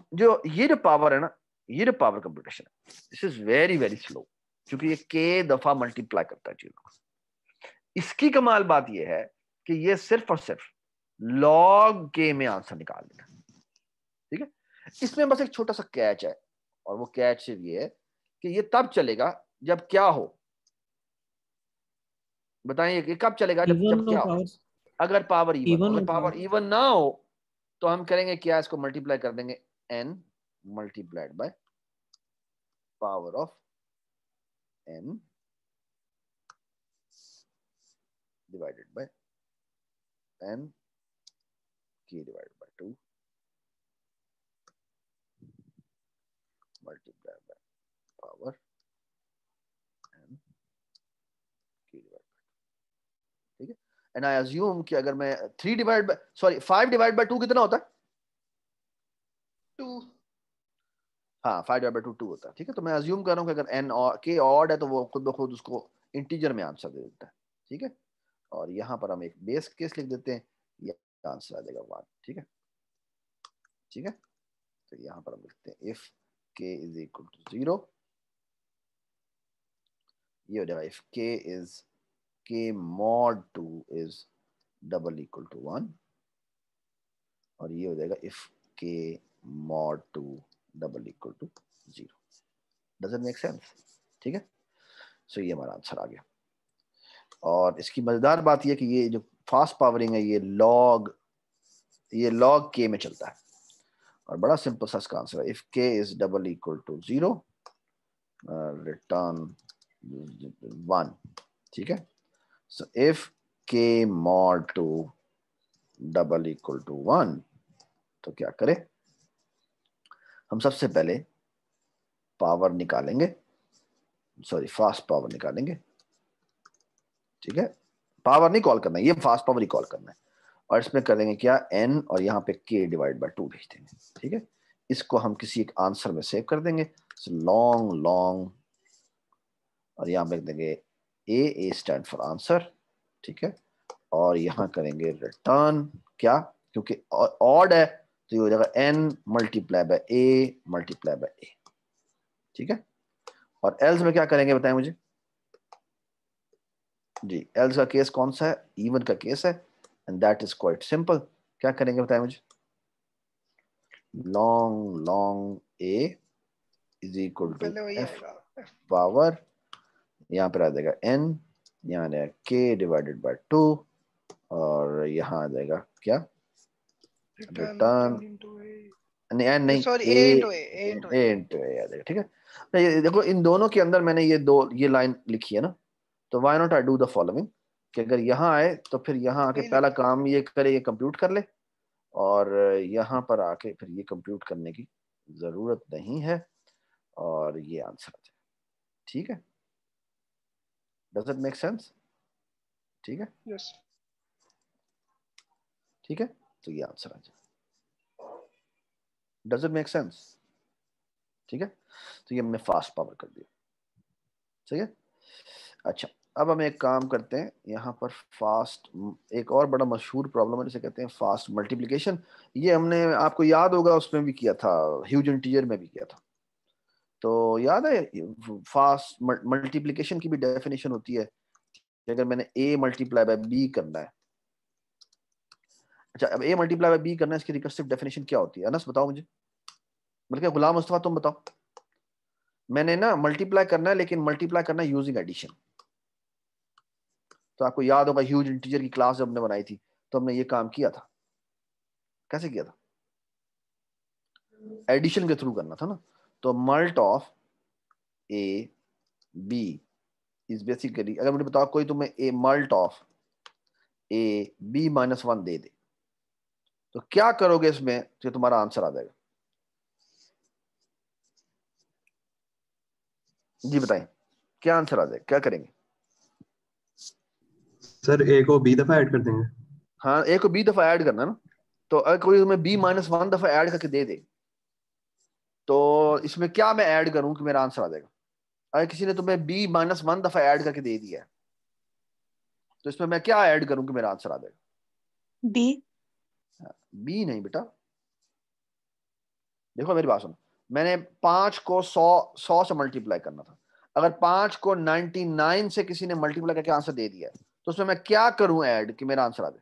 Speaker 1: ये जो पावर है ना, ये जो पावर कंप्यूटेशन है, this is very very slow, क्योंकि ये के दफा मल्टीप्लाई करता है चीजों को। इसकी कमाल बात ये है कि ये सिर्फ और सिर्फ लॉग के में आंसर निकाल देगा, ठीक है। इसमें बस एक छोटा सा कैच है, और वो कैच सिर्फ ये है कि ये तब चलेगा जब क्या हो, बताइए कि कब चलेगा, जब क्या हो। अगर पावर इवन, अगर पावर इवन ना हो तो हम करेंगे क्या, इसको मल्टीप्लाई कर देंगे n multiplied by power of n divided by n k divided by 2 multiplied by power n k divided by, ठीक है। एंड आई अज्यूम कि अगर मैं 5 डिवाइड बाय 2 कितना होता है,
Speaker 2: 2।
Speaker 1: हाँ 5 डिवाइड बाय 2 होता है, ठीक है। तो मैं अज्यूम कर रहा हूँ कि अगर n और k ऑड है तो वो खुद ब खुद उसको इंटीजर में आंसर दे देता है, ठीक है। और यहाँ पर हम एक बेस केस लिख देते हैं, ये आंसर आ जाएगा 1, ठीक है, ठीक है। तो यहाँ पर हम लिखते हैं if k is equal to 0, ये हो जाएगा if k mod 2 is double equal to 1, और ये हो जाएगा if k mod 2 double equal to 0। Does it make sense, ठीक है। सो ये हमारा आंसर आ गया। और इसकी मजेदार बात यह कि ये जो फास्ट पावरिंग है ये लॉग के में चलता है, और बड़ा सिंपल सा इसका आंसर है, if k is double equal to 0 return 1, ठीक है। So if k mod 2 double equal to 1, तो क्या करें, हम सबसे पहले पावर निकालेंगे, सॉरी फास्ट पावर निकालेंगे, ठीक है। पावर नहीं कॉल करना है, ये फास्ट पावर ही कॉल करना है, और इसमें कर देंगे क्या, n और यहाँ पे k डिवाइड बाय 2 भेज देंगे, ठीक है। इसको हम किसी एक आंसर में सेव कर देंगे, लॉन्ग और यहाँ पे लिख देंगे a स्टैंड फॉर आंसर, ठीक है। और यहाँ करेंगे रिटर्न क्या, क्योंकि ऑड है तो ये हो जाएगा n multiply by a multiply by a, ठीक है। और एल्स में क्या करेंगे बताएं मुझे जी, एल्स का केस कौन सा है, इवन का केस है, and that is quite simple. क्या करेंगे बताएं मुझे, long a is equal to f power, यहाँ पर आ जाएगा n, यहाँ आ जाएगा k डिवाइडेड बाय 2, और यहाँ आ जाएगा क्या, रिटर्न नहीं
Speaker 2: sorry
Speaker 1: a
Speaker 2: a into a
Speaker 1: आ जाएगा, ठीक है। तो ये देखो इन दोनों के अंदर मैंने ये लाइन लिखी है ना, तो why not I do the following, कि अगर यहाँ आए तो फिर यहाँ आके पहला काम ये करे, ये कंप्यूट कर ले, और यहाँ पर आके फिर ये कंप्यूट करने की जरूरत नहीं है, और ये आंसर आ जाए, ठीक है। डज इट मेक सेंस, ठीक है,
Speaker 2: यस,
Speaker 1: ठीक है। तो ये आंसर आ जाए, डज इट मेक सेंस, ठीक है। तो ये हमने फास्ट पावर कर दिया, ठीक है। अच्छा, अब हम एक काम करते हैं, यहाँ पर फास्ट एक और बड़ा मशहूर प्रॉब्लम है जिसे कहते हैं फास्ट मल्टीप्लिकेशन। ये हमने, आपको याद होगा, उसमें भी किया था, ह्यूज इंटीजर में भी किया था। तो याद है फास्ट मल्टीप्लिकेशन की भी डेफिनेशन होती है कि अगर मैंने a मल्टीप्लाई बाय b करना है, अच्छा अब a मल्टीप्लाई बाय b करना है, इसकी रिकर्सिव डेफिनेशन क्या होती है, अनस बताओ मुझे, बल्कि गुलाम मुस्तफा तुम बताओ। मैंने ना मल्टीप्लाई करना है, लेकिन मल्टीप्लाई करना है यूजिंग एडिशन। तो आपको याद होगा ह्यूज इंटीजर की क्लास जब हमने बनाई थी तो हमने ये काम किया था, कैसे किया था, एडिशन के थ्रू करना था ना। तो mult of a b is basically, अगर मुझे बताओ कोई तुम्हें a mult of a b minus 1 दे दे, तो क्या करोगे इसमें तो तुम्हारा आंसर आ जाएगा, जी बताएं क्या आंसर आ जाएगा, क्या करेंगे।
Speaker 6: सर a को b दफा ऐड कर देंगे।
Speaker 1: हाँ a को b दफा ऐड करना ना, तो अगर कोई तुम्हें b माइनस 1 दफा ऐड करके दे दे, तो इसमें क्या मैं ऐड करूं कि मेरा आंसर आ जाएगा। अगर किसी ने तुम्हें b माइनस 1 दफा ऐड करके दे दिया है, तो इसमें मैं क्या ऐड करूं कि मेरा आंसर आ जाएगा।
Speaker 4: बी।
Speaker 1: बी नहीं बेटा, देखो मेरी बात सुनो, मैंने 5 को 100 से मल्टीप्लाई करना था। अगर 5 को 99 से किसी ने मल्टीप्लाई करके आंसर दे दिया है तो उसमें मैं क्या करूं ऐड कि मेरा आंसर आ जाए?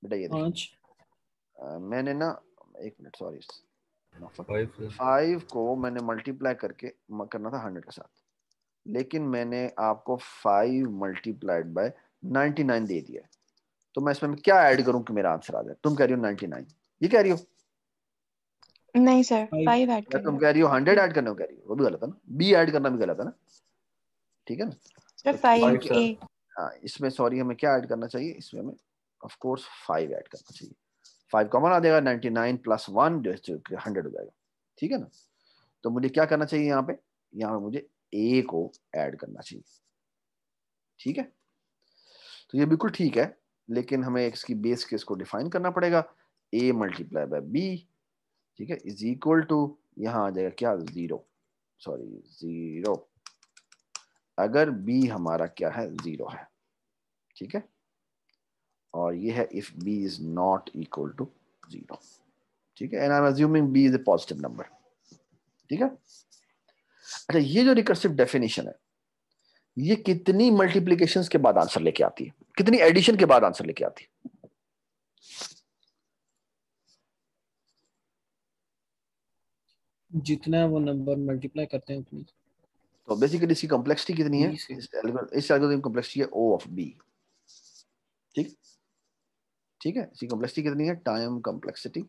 Speaker 1: बेटा ये देखिए, मैंने ना, एक मिनट सॉरी, 5 को मैंने मल्टीप्लाई करके करना था 100 के साथ, लेकिन मैंने आपको 5 मल्टीप्लाइड बाय 99 दे दिया है, तो मैं इसमें क्या ऐड करूं कि मेरा आंसर आ जाए? तुम कह रही हो 99, ये कह रही हो?
Speaker 4: नहीं सर, 5 ऐड
Speaker 1: तुम
Speaker 4: करना।
Speaker 1: कह रही हो 100 ऐड करने को कह रही हो, वो भी गलत है ना, बी ऐड करना भी गलत है ना, ठीक है ना?
Speaker 4: सर
Speaker 1: तो
Speaker 4: 5 ए।
Speaker 1: हाँ, इसमें सॉरी हमें क्या ऐड करना चाहिए? इसमें हमें ऑफ कोर्स 5 ऐड करना चाहिए। 5 कॉमन आ जाएगा, 99 प्लस 1 जो 100 हो जाएगा, ठीक है ना? तो मुझे क्या करना चाहिए यहाँ पे? यहाँ पे मुझे ए को ऐड करना चाहिए, ठीक है? तो ये बिल्कुल ठीक है, लेकिन हमें इसकी बेस केस को डिफाइन करना पड़ेगा। ए मल्टीप्लाई बाय बी, ठीक है, इज इक्वल टू, यहाँ आ जाएगा क्या? 0 अगर बी हमारा क्या है? 0 है, ठीक है? और ये है if B is not equal to 0, ठीक है? And I am assuming B is a positive number, ठीक है? अच्छा, ये जो रिकर्सिव डेफिनेशन है, ये कितनी मल्टीप्लिकेशंस के बाद आंसर लेके आती है, कितनी एडिशन के बाद आंसर लेके आती है?
Speaker 7: जितना वो नंबर मल्टीप्लाई करते हैं उतनी।
Speaker 1: तो बेसिकली इसकी कॉम्प्लेक्सिटी कितनी है?
Speaker 7: बी से।
Speaker 1: इस एल्गोरिथम की कॉम्प्लेक्सिटी है O ऑफ B, ठीक, ठीक है? इसकी कॉम्प्लेक्सिटी कितनी है? Time complexity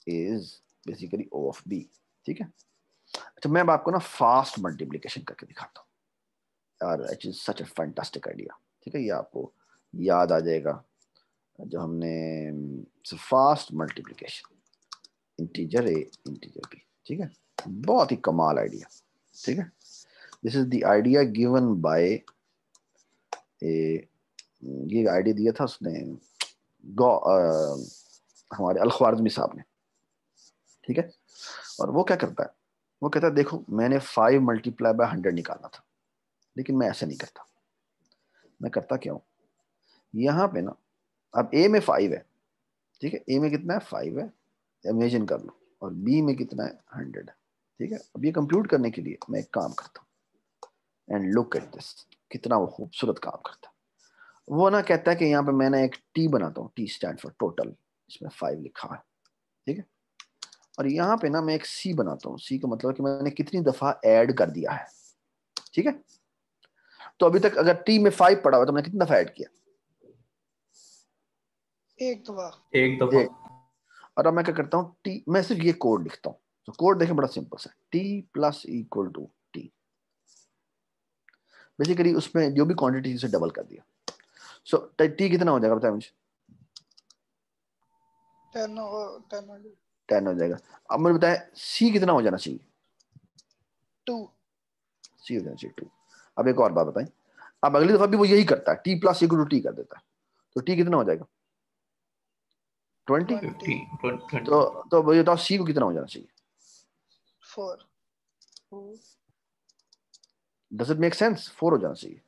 Speaker 1: is basically O of B, ठीक है? अच्छा, मैं अब आपको ना फास्ट मल्टीप्लिकेशन करके दिखाता हूँ यार, it is such a fantastic idea, ठीक है? ये आपको याद आ जाएगा जो हमने fast multiplication, integer A integer B, ठीक है? बहुत ही कमाल आइडिया, ठीक है? This is the idea given by ये आइडिया दिया था उसने हमारे अल-ख्वारिज़मी साहब ने, ठीक है? और वो क्या करता है? वो कहता है देखो, मैंने 5 मल्टीप्लाई बाय 100 निकालना था, लेकिन मैं ऐसे नहीं करता। मैं करता क्या हूँ? यहाँ पे ना, अब ए में 5 है, ठीक है? ए में कितना है? 5 है, इमेजिन कर लो, और बी में कितना है? 100 है, ठीक है? अब ये कंप्यूट करने के लिए मैं एक काम करता हूँ, एंड लुक एट दिस, कितना वो खूबसूरत काम करता है। वो ना कहता है कि यहाँ पे मैंने एक टी बनाता हूँ, टी स्टैंड फॉर टोटल, इसमें 5 लिखा है, ठीक है? और यहाँ पे ना मैं एक सी बनाता हूँ, सी का मतलब है कि मैंने कितनी दफा ऐड कर दिया है, ठीक है? तो अभी तक अगर टी में 5 पड़ा हुआ तो मैंने कितनी दफा ऐड किया?
Speaker 2: एक दफा।
Speaker 1: एक। और अब मैं क्या करता हूँ? टी, मैं सिर्फ ये कोड लिखता हूँ, तो कोड देखें बड़ा सिंपल सा, T plus equal to T, basically उसमें जो भी क्वांटिटी से डबल कर दिया। सो टी कितना हो जाएगा बताए मुझे? 10 हो जाएगा। अब मुझे बताएं सी कितना हो जाना चाहिए?
Speaker 2: 2।
Speaker 1: सी हो जाना चाहिए 2। अब एक और बात बताएं, अब अगली दफा भी वो यही करता है, T plus equal to T कर देता है, तो टी कितना हो जाएगा? 20। तो ये बताओ सी को कितना हो जाना चाहिए?
Speaker 2: 4।
Speaker 1: Does it make sense? 4 हो जाना चाहिए,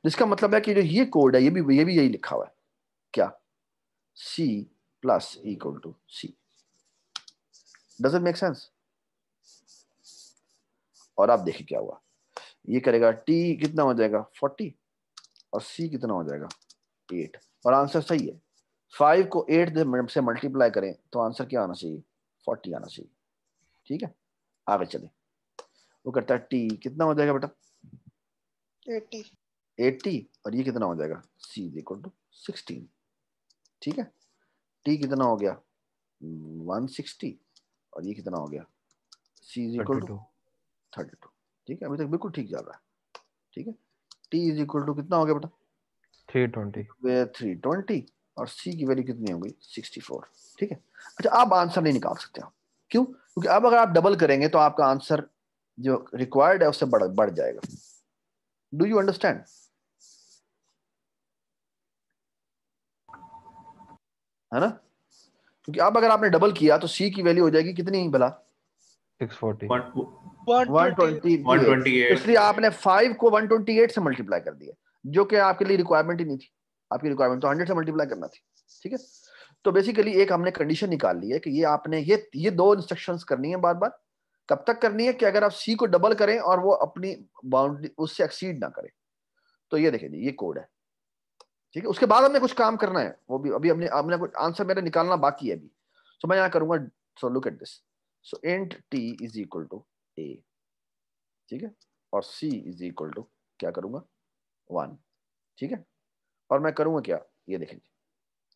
Speaker 1: जिसका मतलब है कि जो ये कोड है ये भी यही लिखा हुआ है, क्या? C plus equal to C. Does it make sense? और आप देखिए क्या हुआ, ये करेगा टी कितना हो जाएगा? 40, और सी कितना हो जाएगा? 8, और आंसर सही है। 5 को 8 से मल्टीप्लाई करें तो आंसर क्या आना चाहिए? 40 आना चाहिए, ठीक है? आगे चले, वो करता है टी कितना हो जाएगा बेटा? 80, और ये कितना हो जाएगा? सी इज इक्वल टू 16, ठीक है? टी कितना हो गया? 160, और ये कितना हो गया? सी इज इक्वल टू 32, ठीक है? अभी तक बिल्कुल ठीक जा रहा है, ठीक है? टी इज इक्वल टू कितना हो गया बेटा? 320, और सी की वैल्यू कितनी हो गई? 64, ठीक है? अच्छा, आप आंसर नहीं निकाल सकते हो, क्यों? क्योंकि अब अगर आप डबल करेंगे तो आपका आंसर जो रिक्वायर्ड है उससे बढ़ जाएगा। Do you understand? है ना? क्योंकि अब अगर आपने डबल किया तो सी की वैल्यू हो जाएगी कितनी भला?
Speaker 8: 640।
Speaker 2: 128
Speaker 1: 128, इसलिए आपने 5 को 128 से मल्टीप्लाई कर दिया, जो कि आपके लिए रिक्वायरमेंट ही नहीं थी। आपकी रिक्वायरमेंट तो 100 से मल्टीप्लाई करना थी, ठीक है। तो बेसिकली एक हमने कंडीशन निकाल ली है कि ये आपने ये दो इंस्ट्रक्शंस करनी है बार बार। कब तक करनी है कि अगर आप सी को डबल करें और वो अपनी बाउंड्री उससे एक्सीड ना करे। तो ये देखिए जी, ये कोड है, ठीक है। उसके बाद हमने कुछ काम करना है, वो भी अभी हमने कुछ आंसर मेरा निकालना बाकी है अभी। सो मैं यहाँ करूंगा, so look at this, so int T is equal to A, ठीक है, और सी इज इक्वल टू क्या करूंगा 1, ठीक है। और मैं करूंगा क्या, ये देखें,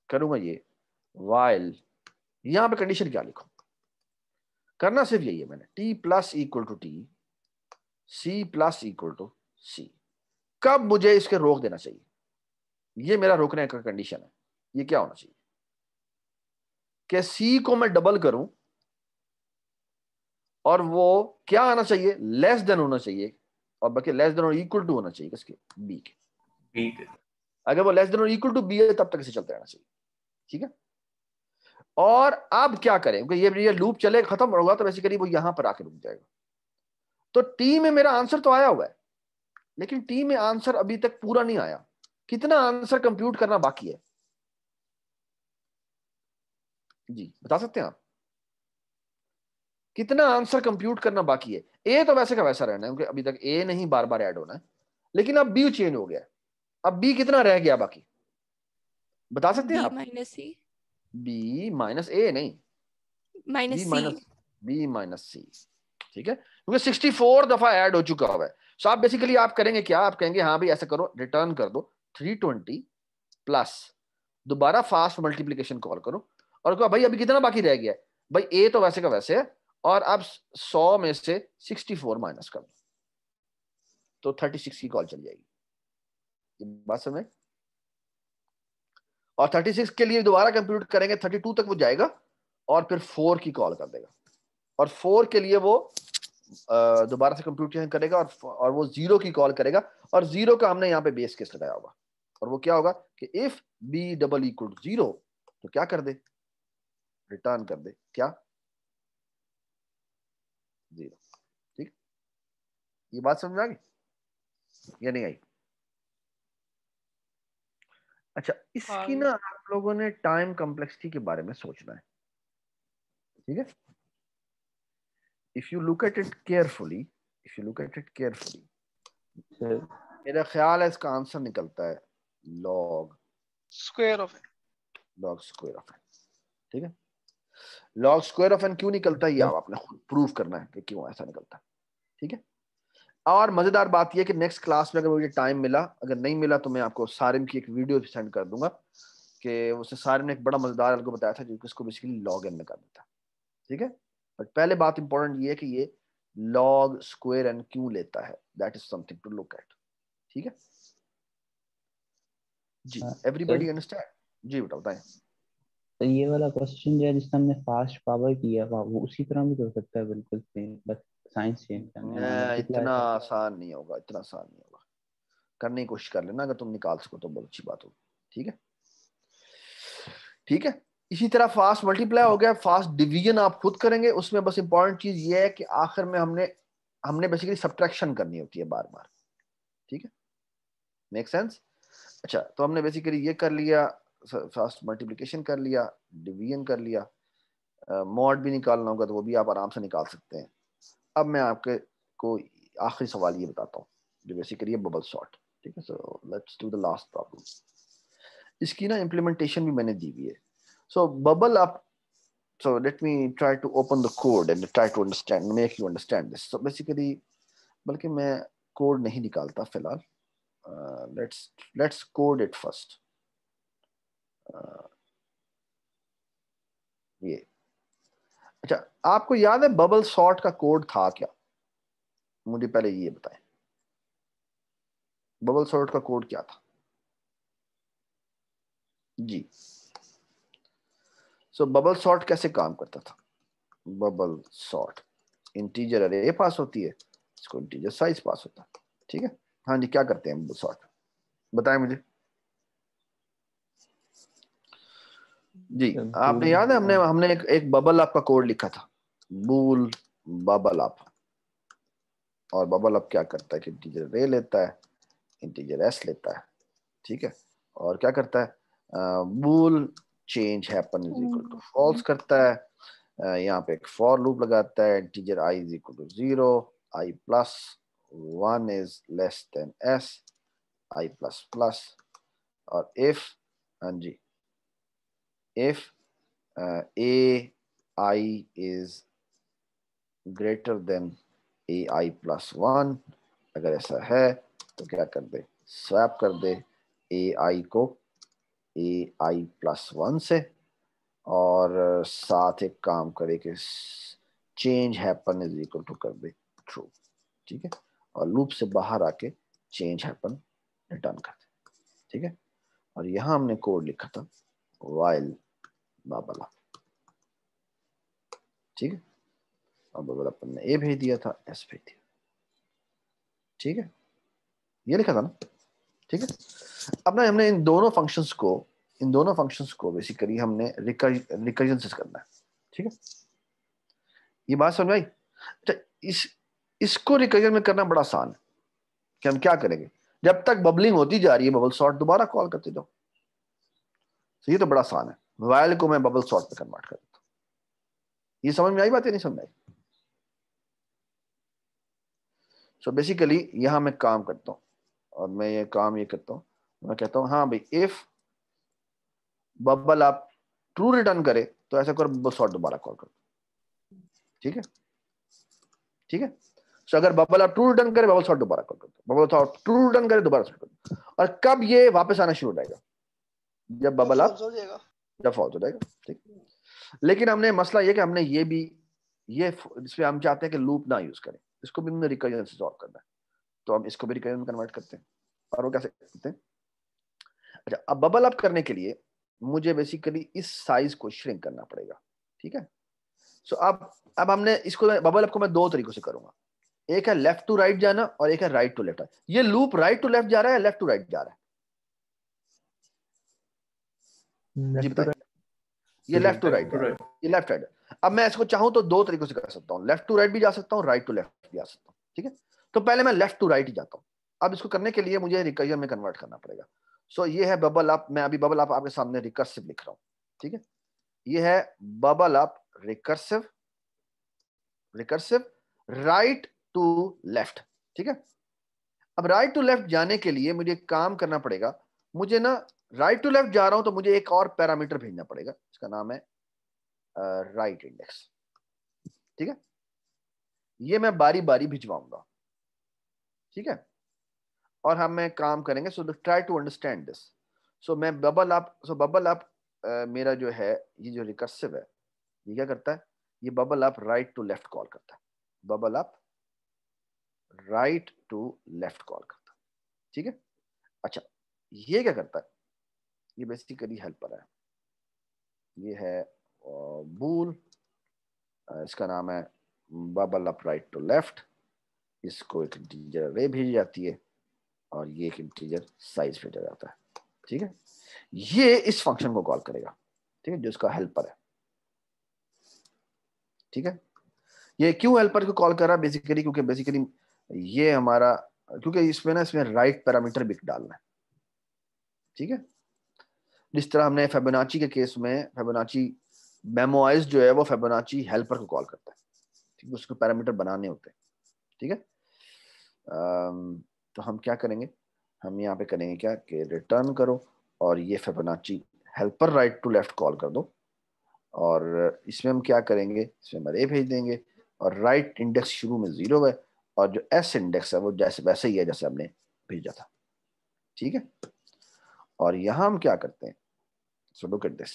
Speaker 1: करूंगा ये while, यहां पे कंडीशन क्या लिखूं, करना सिर्फ यही है मैंने, t plus equal to T, c plus equal to C. कब मुझे इसके रोक देना चाहिए, ये मेरा रोकने का कंडीशन है। ये क्या होना चाहिए कि c को मैं डबल करूं और वो क्या आना चाहिए, लेस देन होना चाहिए, और बाकी लेस देन और इक्वल टू होना चाहिए किसके, b के। अगर वो लेस देन और इक्वल टू b है तब तक इसे चलते रहना चाहिए, ठीक है। और अब क्या करें, क्योंकि ये लूप चले खत्म होगा तो बेसिकली वो यहां पर आके रुक जाएगा। तो टी में मेरा आंसर तो आया हुआ है, लेकिन टी में आंसर अभी तक पूरा नहीं आया। कितना आंसर कंप्यूट करना बाकी है जी, बता सकते हैं आप, कितना आंसर कंप्यूट करना बाकी है। ए तो वैसे का वैसा रहना है क्योंकि अभी तक ए नहीं बार बार ऐड होना है, लेकिन अब बी चेंज हो गया है। अब बी कितना रह गया बाकी, बता सकते हैं आप? बी माइनस ए नहीं, बी माइनस सी, ठीक है, क्योंकि 64 दफा ऐड हो चुका हुआ है। सो आप बेसिकली आप करेंगे क्या, आप कहेंगे हाँ भाई ऐसा करो, रिटर्न कर दो 320 प्लस, दोबारा फास्ट मल्टीप्लीकेशन कॉल करो और कहो भाई अभी कितना बाकी रह गया है। भाई ए तो वैसे का वैसे है, और अब 100 में से 64 माइनस कर दो तो 36 की कॉल चल जाएगी। ये बात समझ, और 36 के लिए दोबारा कंप्यूट करेंगे 32 तक वो जाएगा और फिर 4 की कॉल कर देगा, और 4 के लिए वो दोबारा से कंप्यूटेशन करेगा और वो 0 की कॉल करेगा, और 0 का हमने यहाँ पे बेस केस लगाया होगा, और वो क्या होगा कि if B double equal to 0 तो क्या कर दे, रिटर्न कर दे क्या 0, ठीक। ये बात समझ आ गई या नहीं आई? अच्छा, इसकी ना आप लोगों ने टाइम कॉम्प्लेक्सिटी के बारे में सोचना है, ठीक है। if you look at it carefully, मेरा ख्याल है इसका आंसर निकलता है लॉग
Speaker 2: स्क्वायर ऑफ
Speaker 1: n, ठीक है। लॉग स्क्वायर ऑफ n क्यों निकलता है ये आपने खुद प्रूव करना है कि क्यों ऐसा निकलता है, ठीक है। और मजेदार बात यह कि नेक्स्ट क्लास में अगर मुझे टाइम मिला, अगर नहीं मिला तो मैं आपको सारिम की एक वीडियो सेंड कर दूंगा कि उसने सारिम ने एक बड़ा मजेदार आपको बताया था जिसको बेसिकली लॉग n में कर देता, ठीक है। बट पहले बात इंपॉर्टेंट ये है कि ये लॉग स्क्वायर n क्यों लेता है, that is something to look at, ठीक है जी। Everybody understand? जी बेटा बताएं।
Speaker 5: तो ये वाला क्वेश्चन जो है जिसका हमने फास्ट पावर किया वो उसी तरह भी कर सकता है, बिल्कुल सेम, बस साइंस चेंज करना है।
Speaker 1: इतना आसान नहीं होगा, इतना आसान नहीं होगा, करने की कोशिश कर लेना, अगर तुम निकाल सको तो बहुत अच्छी बात होगी, ठीक है, ठीक है। इसी तरह फास्ट मल्टीप्लाई हो गया, फास्ट डिवीजन आप खुद करेंगे, उसमें बस इंपॉर्टेंट चीज ये है कि आखिर में हमने बेसिकली सब्ट्रैक्शन करनी होती है बार बार, ठीक है, मेक सेंस। अच्छा, तो हमने बेसिकली ये कर लिया, फास्ट मल्टीप्लिकेशन कर लिया, डिवीजन कर लिया, मॉड भी निकालना होगा तो वो भी आप आराम से निकाल सकते हैं। अब मैं आपके को आखिरी सवाल ये बताता हूँ जो बेसिकली है बबल सॉर्ट, ठीक है। So let's do the last problem. इसकी ना इम्प्लीमेंटेशन भी मैंने दी हुई है। सो बबल आप, so let me try to open the code and try to understand, make you understand this. So basically, बल्कि मैं कोड नहीं निकालता फिलहाल, let's code it first. ये अच्छा, आपको याद है बबल सॉर्ट का कोड था क्या? मुझे पहले ये बताएं, बबल सॉर्ट का कोड क्या था जी। सो बबल सॉर्ट कैसे काम करता था? बबल सॉर्ट इंटीजर अरे पास होती है, इसको इंटीजर साइज पास होता है, ठीक है। हाँ जी, क्या करते हैं बबल सॉर्ट, बताएं मुझे जी। आपने याद है हमने एक बबल आप का कोड लिखा था, बूल बबल आप, और बबल अब क्या करता है कि इंटीजर a लेता है, इंटीजर s लेता है, ठीक है, और क्या करता है, bool change happen is equal to false करता है, यहाँ पे एक फॉर लूप लगाता है, integer i is equal to 0, i plus 1 is less than s, i plus plus, और इफ, हाँ जी, if ai is greater than ai plus 1, अगर ऐसा है तो क्या कर दे, स्वैप कर दे ai को ai plus 1 से, और साथ एक काम करे कि change happen is equal to कर दे ट्रू, ठीक है, और लूप से बाहर आके चेंज हैपन रिटर्न कर दे, ठीक है। और यहां हमने कोड लिखा था वाइल बबल अप, ठीक है, और बबल अप ने ए भेज दिया था, एस भेज दिया, ठीक है, ये लिखा था ना, ठीक है। अब ना हमने इन दोनों फंक्शंस को बेसिकली हमने रिकर्जन से करना है, ठीक है, ये बात समझ आई। अच्छा, इसको रिकर्जन में करना बड़ा आसान है कि हम क्या करेंगे, जब तक बबलिंग होती जा रही है बबल सॉर्ट दोबारा कॉल करते जाओ, तो ये तो बड़ा आसान है, वाइल को मैं बबल सॉर्ट में कन्वर्ट कर देता हूं। ये समझ में आई बात या नहीं समझ में आई? सो बेसिकली यहां मैं काम करता हूं, और मैं ये काम ये करता हूं, मैं कहता हूं हाँ भाई इफ बबल आप ट्रू रिटर्न करे तो ऐसा कर बबल सॉर्ट दोबारा कॉल कर, ठीक है, ठीक है। सो अगर बबल आप ट्रू रिटर्न करे बबल सॉर्ट दोबारा कॉल कर दो, बबल सॉर्ट ट्रू रिटर्न करे दोबारा सॉर्ट कर दो, और कब ये वापस आना शुरू हो जाएगा, जब बबल आप जब फॉल्स हो जाएगा, ठीक। लेकिन हमने मसला ये कि हमने ये भी ये इसमें हम चाहते हैं कि लूप ना यूज करें, इसको भी हमने रिकर्जन से सॉल्व करना है, तो हम इसको भी रिकर्जन में कन्वर्ट करते हैं। और वो कैसे करते हैं, अच्छा, अब बबल अप करने के लिए मुझे बेसिकली इस साइज को श्रिंक करना पड़ेगा, ठीक है। सो अब हमने इसको बबल अप को मैं दो तरीकों से करूंगा, एक है लेफ्ट टू राइट जाना और एक है राइट टू लेफ्ट। ये लूप राइट टू लेफ्ट जा रहा है, लेफ्ट टू राइट जा रहा है, जी बताइए। ये लेफ्ट टू राइट, ये लेफ्ट राइट। अब मैं इसको चाहूं तो दो तरीकों से कर सकता हूं, लेफ्ट टू राइट भी जा सकता हूं, राइट टू लेफ्ट भी जा सकता हूं, ठीक है। तो पहले मैं लेफ्ट टू राइट ही जाता हूं। अब इसको करने के लिए मुझे रिकर्जन में कन्वर्ट करना पड़ेगा। सो ये है बबल अप, मैं अभी बबल अप आपके सामने रिकर्सिव लिख रहा हूं, ठीक है। ये है bubble up recursive, recursive right to left, ठीक है। अब राइट टू लेफ्ट जाने के लिए मुझे काम करना पड़ेगा, मुझे ना राइट टू लेफ्ट जा रहा हूं तो मुझे एक और पैरामीटर भेजना पड़ेगा, इसका नाम है राइट इंडेक्स, ठीक है। ये मैं बारी बारी भिजवाऊंगा, ठीक है, और हम मैं काम करेंगे। So try to understand this. So मैं bubble up, so bubble up मेरा जो है ये जो रिकर्सिव है ये क्या करता है, ये bubble up right to left call करता है, bubble up right to left call करता है, ठीक है। अच्छा, ये क्या करता है, ये बेसिकली हेल्पर है, ये है बूल, इसका नाम है bubble up right to left, इसको एक इंटीजर अरे भेजी जाती है और ये एक इंटीजर साइज भेजा जाता है, ठीक है। ये इस फंक्शन को कॉल करेगा, ठीक है, जो इसका हेल्पर है, ठीक है। ये क्यों हेल्पर को कॉल कर रहा है, बेसिकली क्योंकि बेसिकली ये हमारा, क्योंकि इसमें ना इसमें राइट पैरामीटर भी डालना है, ठीक है। जिस तरह हमने फिबोनाची के केस में फिबोनाची मेमोइज जो है वो फिबोनाची हेल्पर को कॉल करता है, ठीक है, उसको पैरामीटर बनाने होते हैं, ठीक है। तो हम क्या करेंगे, हम यहाँ पे करेंगे क्या कि रिटर्न करो और ये Fibonacci helper right to left call कर दो, और इसमें हम क्या करेंगे, इसमें हम अरे भेज देंगे, और राइट इंडेक्स शुरू में 0 है और जो एस इंडेक्स है वो जैसे वैसे ही है जैसे हमने भेजा था, ठीक है। और यहाँ हम क्या करते हैं, सो लुक एट दिस,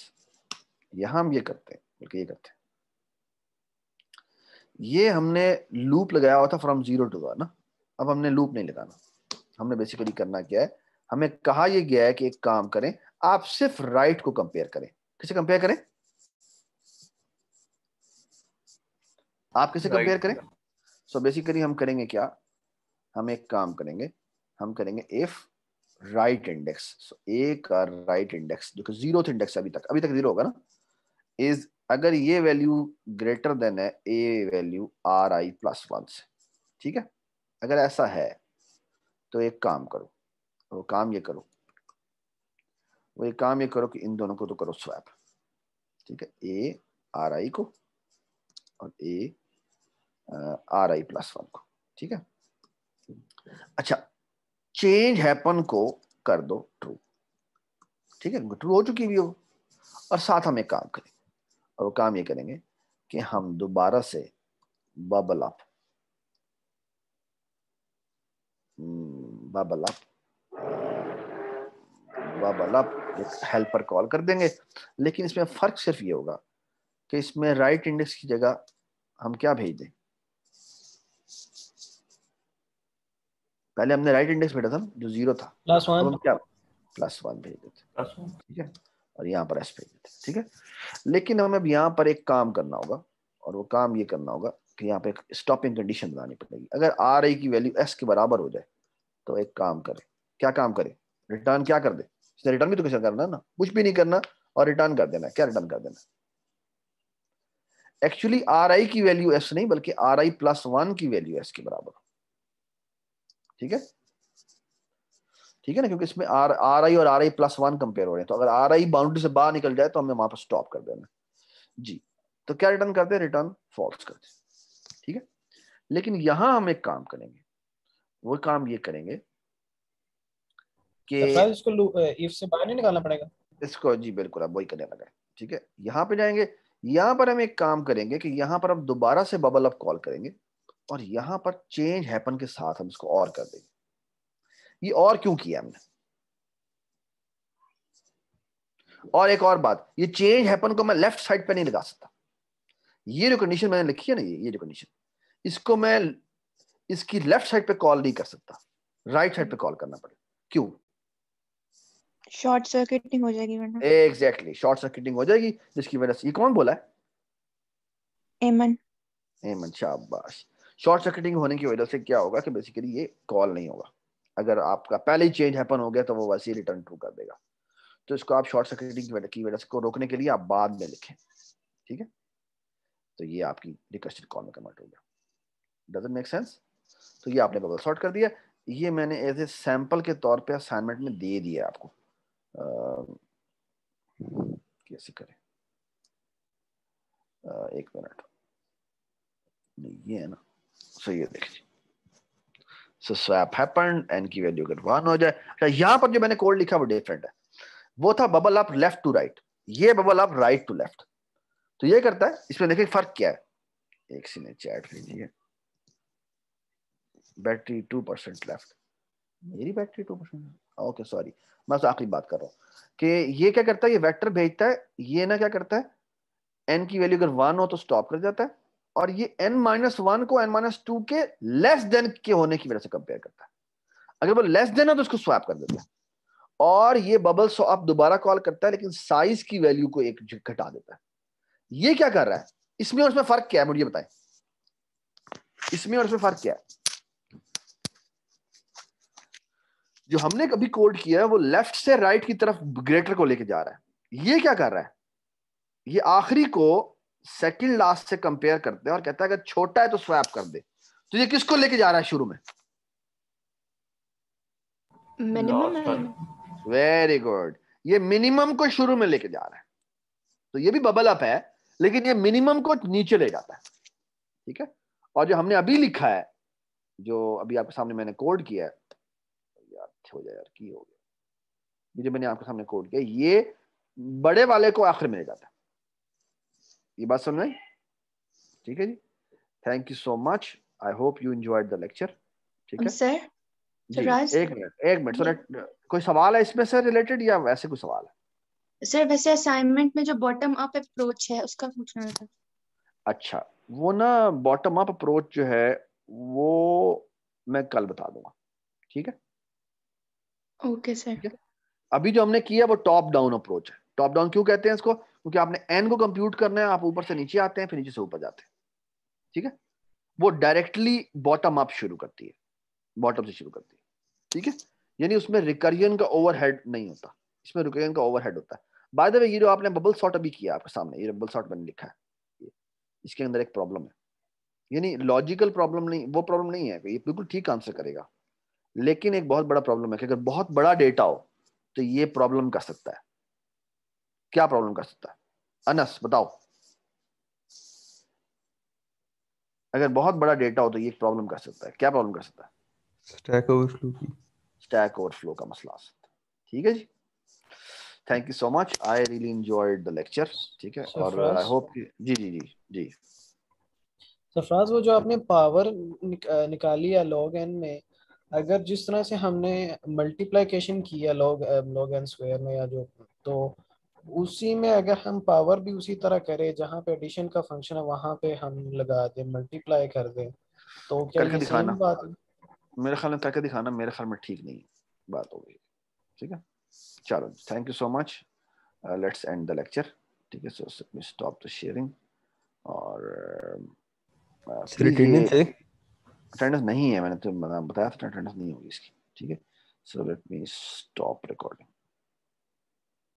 Speaker 1: यहाँ हम ये करते हैं, बल्कि ये करते हैं, ये हमने लूप लगाया हुआ था फ्रॉम 0 to 1 ना, अब हमने लूप नहीं लगाना, हमने बेसिकली करना क्या है, हमें कहा यह गया है कि एक काम करें, आप सिर्फ राइट को कंपेयर करें। किसे कंपेयर करें, आप किसे कंपेयर करें। सो बेसिकली हम करेंगे क्या, हम एक काम करेंगे, हम करेंगे इफ राइट इंडेक्स, सो ए का राइट इंडेक्स जो कि 0th इंडेक्स अभी तक 0 होगा ना, इज अगर ये वैल्यू ग्रेटर देन है ए वैल्यू आर आई प्लस 1 से, ठीक है। अगर ऐसा है तो एक काम करो, वो काम ये करो, वो एक काम ये करो कि इन दोनों को तो करो स्वैप, ठीक है, ए आर आई को और ए आर आई प्लस 1 को, ठीक है। अच्छा, चेंज हैपन को कर दो ट्रू, ठीक है, ट्रू हो चुकी भी हो। और साथ हम एक काम करें, और वो काम ये करेंगे कि हम दोबारा से बबल अप हेल्पर कॉल कर देंगे। लेकिन इसमें फर्क सिर्फ ये होगा कि इसमें राइट इंडेक्स की जगह हम क्या भेज दें, पहले हमने राइट इंडेक्स भेजा था जो 0 था, अब हम क्या +1 भेज देते, ठीक है, और यहाँ पर एस भेज देते, ठीक है। लेकिन हमें अब यहाँ पर एक काम करना होगा, और वो काम ये करना होगा कि यहाँ पे एक स्टॉपिंग कंडीशन बनानी पड़ेगी। अगर आर आई की वैल्यू एस के बराबर हो जाए तो एक काम करे, क्या काम करे, रिटर्न क्या कर दे, इसने रिटर्न भी तो कैसे करना है ना, कुछ भी नहीं करना और रिटर्न कर देना। क्या रिटर्न कर देना, एक्चुअली आर आई की वैल्यू एस नहीं बल्कि आर आई +1 की वैल्यू एस के बराबर, ठीक है, ठीक है ना, क्योंकि इसमें आर आई और आर आई +1 कंपेयर हो रहे हैं। तो अगर आर आई बाउंड्री से बाहर निकल जाए तो हमें वहां पर स्टॉप कर देना जी। तो क्या रिटर्न करते हैं, रिटर्न फॉल्स करते हैं, ठीक है। लेकिन यहां हम एक काम करेंगे, वो काम ये करेंगे कि
Speaker 7: इसको इफ से बाहर नहीं निकालना पड़ेगा
Speaker 1: इसको, जी बिल्कुल, अब वही करने लगा है, ठीक है। यहाँ पे जाएंगे, यहाँ पर हम एक काम करेंगे कि यहाँ पर हम दोबारा से बबल अप कॉल करेंगे और यहाँ पर चेंज हैपन के साथ हम इसको और कर देंगे। ये और क्यों किया हमने, और एक और बात, ये चेंज हैपन को मैं लेफ्ट साइड पे नहीं लगा सकता। ये जो कंडीशन मैंने लिखी है ना, ये जो कंडीशन, इसको मैं इसकी लेफ्ट साइड पे कॉल नहीं कर सकता, राइट साइड पे कॉल करना पड़ेगा। क्यों,
Speaker 4: शॉर्ट सर्किटिंग हो जाएगी वरना।
Speaker 1: एग्जैक्टली, शॉर्ट सर्किटिंग हो जाएगी, जिसकी वजह से, ये कौन बोला है,
Speaker 4: एमन,
Speaker 1: एमन, शाबाश। शॉर्ट सर्किटिंग होने की वजह से क्या होगा कि बेसिकली ये कॉल नहीं होगा। अगर आपका पहले ही चेंज हैपन हो गया तो वो वैसे ही रिटर्न ट्रू कर देगा। तो इसको आप शॉर्ट सर्किटिंग की वजह से को रोकने के लिए आप बाद में लिखें, ठीक है। तो ये आपकी रिक्वेस्टेड कॉल में कन्वर्ट हो गया। Doesn't make sense. तो ये आपने बबल सॉर्ट कर दिया। ये मैंने एज ए सैंपल के तौर पे असाइनमेंट में दे दिया आपको, कैसे करें, एक मिनट, ये है ना, सो ये देखिए, सो स्वैप हैपेंड, एन की वैल्यू अगर 1 हो जाए। अच्छा, यहाँ पर जो मैंने कोड लिखा वो डिफरेंट है, वो था bubble up left to right, ये bubble up right to left. तो ये करता है, इसमें देखिए फर्क क्या है, एक सी ने चैट भेजी है, बैटरी 2% लेफ्ट, मेरी बैटरी 2%, ओके सॉरी, मैं तो आखिरी बात कर रहा हूँ कि ये क्या करता है, ये वेक्टर भेजता है, ये ना क्या करता है, एन की वैल्यू अगर 1 हो तो स्टॉप कर जाता है, और ये n-1 को n-2 के लेस देन के होने की वजह से कंपेयर करता है। अगर वो लेस देन है तो उसको स्वैप कर देता है, और ये बबल स्वैप दोबारा कॉल करता है लेकिन साइज की वैल्यू को एक घटा देता है। ये क्या कर रहा है, इसमें और इसमें फर्क क्या है, मुझे बताएं, इसमें और इसमें फर्क क्या है। जो हमने कभी कोड किया है वो लेफ्ट से राइट की तरफ ग्रेटर को लेके जा रहा है। ये क्या कर रहा है, ये आखिरी को सेकंड लास्ट से कंपेयर करते हैं और कहता है अगर छोटा है तो स्वैप कर दे। तो ये किसको लेके जा रहा है शुरू में,
Speaker 4: मिनिमम।
Speaker 1: वेरी गुड, ये मिनिमम को शुरू में लेके जा रहा है। तो ये भी बबल अप है लेकिन ये मिनिमम को नीचे ले जाता है, ठीक है। और जो हमने अभी लिखा है, जो अभी आपके सामने मैंने कोड किया है, यार हो जाए यार, की हो गया, ये जो मैंने आपके सामने कोड किया, ये बड़े वाले को आखिर में ले जाता है। ये बात समझ आई, ठीक है जी। Thank you so much, I hope you enjoyed the lecture, ठीक है
Speaker 4: सर
Speaker 1: जी।
Speaker 4: राज,
Speaker 1: एक मिनट सर, कोई सवाल है इसमें से रिलेटेड या वैसे कोई सवाल है?
Speaker 4: सर वैसे असाइनमेंट में जो बॉटम अप अप्रोच है उसका पूछना था।
Speaker 1: अच्छा, वो ना बॉटम अप अप्रोच जो है वो मैं कल बता दूंगा, ठीक है।
Speaker 4: Okay sir.
Speaker 1: अभी जो हमने किया वो टॉप डाउन अप्रोच है। टॉप डाउन क्यों कहते हैं इसको, क्योंकि आपने एन को कंप्यूट करना है, आप ऊपर से नीचे आते हैं फिर नीचे से ऊपर जाते हैं, ठीक है। वो डायरेक्टली बॉटम अप शुरू करती है, बॉटम से शुरू करती है, ठीक है। यानी उसमें रिकरियन का ओवरहेड नहीं होता, इसमें रिकरियन का ओवरहेड होता है। बाय द वे, ये जो आपने बबल सॉर्ट अभी किया आपके सामने, ये बबल सॉर्ट मैंने लिखा है, इसके अंदर एक प्रॉब्लम है, यानी लॉजिकल प्रॉब्लम नहीं, वो प्रॉब्लम नहीं है, ये बिल्कुल ठीक आंसर करेगा, लेकिन एक बहुत बड़ा प्रॉब्लम है कि अगर बहुत बड़ा डेटा हो तो ये प्रॉब्लम कर सकता है। क्या प्रॉब्लम कर सकता है अनस बताओ? अगर बहुत बड़ा डेटा हो तो ये प्रॉब्लम कर सकता है, क्या प्रॉब्लम कर सकता है?
Speaker 6: स्टैक ओवरफ्लो की,
Speaker 1: स्टैक ओवरफ्लो का मसला आ सकता है। ठीक है जी, thank you so much, I really enjoyed the lecture. ठीक है, और आई होप कि जी जी जी जी
Speaker 7: सरफराज, वो जो आपने पावर निकाली है log n में, अगर जिस तरह से हमने मल्टीप्लिकेशन किया log n स्क्वायर में या जो, तो उसी में अगर हम पावर भी उसी तरह करें, जहाँ पे एडिशन का फंक्शन है वहाँ पे हम लगा दें, मल्टीप्लाई कर दें, तो क्या
Speaker 1: करके
Speaker 7: ये
Speaker 1: दिखाना,
Speaker 7: सेम बात है?
Speaker 1: मेरे ख्याल में करके दिखाना, मेरे ख्याल में ठीक नहीं बात हो गई। ठीक है, चलो thank you so much, let's end the lecture. ठीक है, सो स्टॉप द शेयरिंग, और प्लीज ये अटेंडेंस नहीं है, मैंने तो बताया था अटेंडेंस नहीं होगी इसकी। ठीक है, सो लेट मी स्टॉप रिकॉर्डिंग।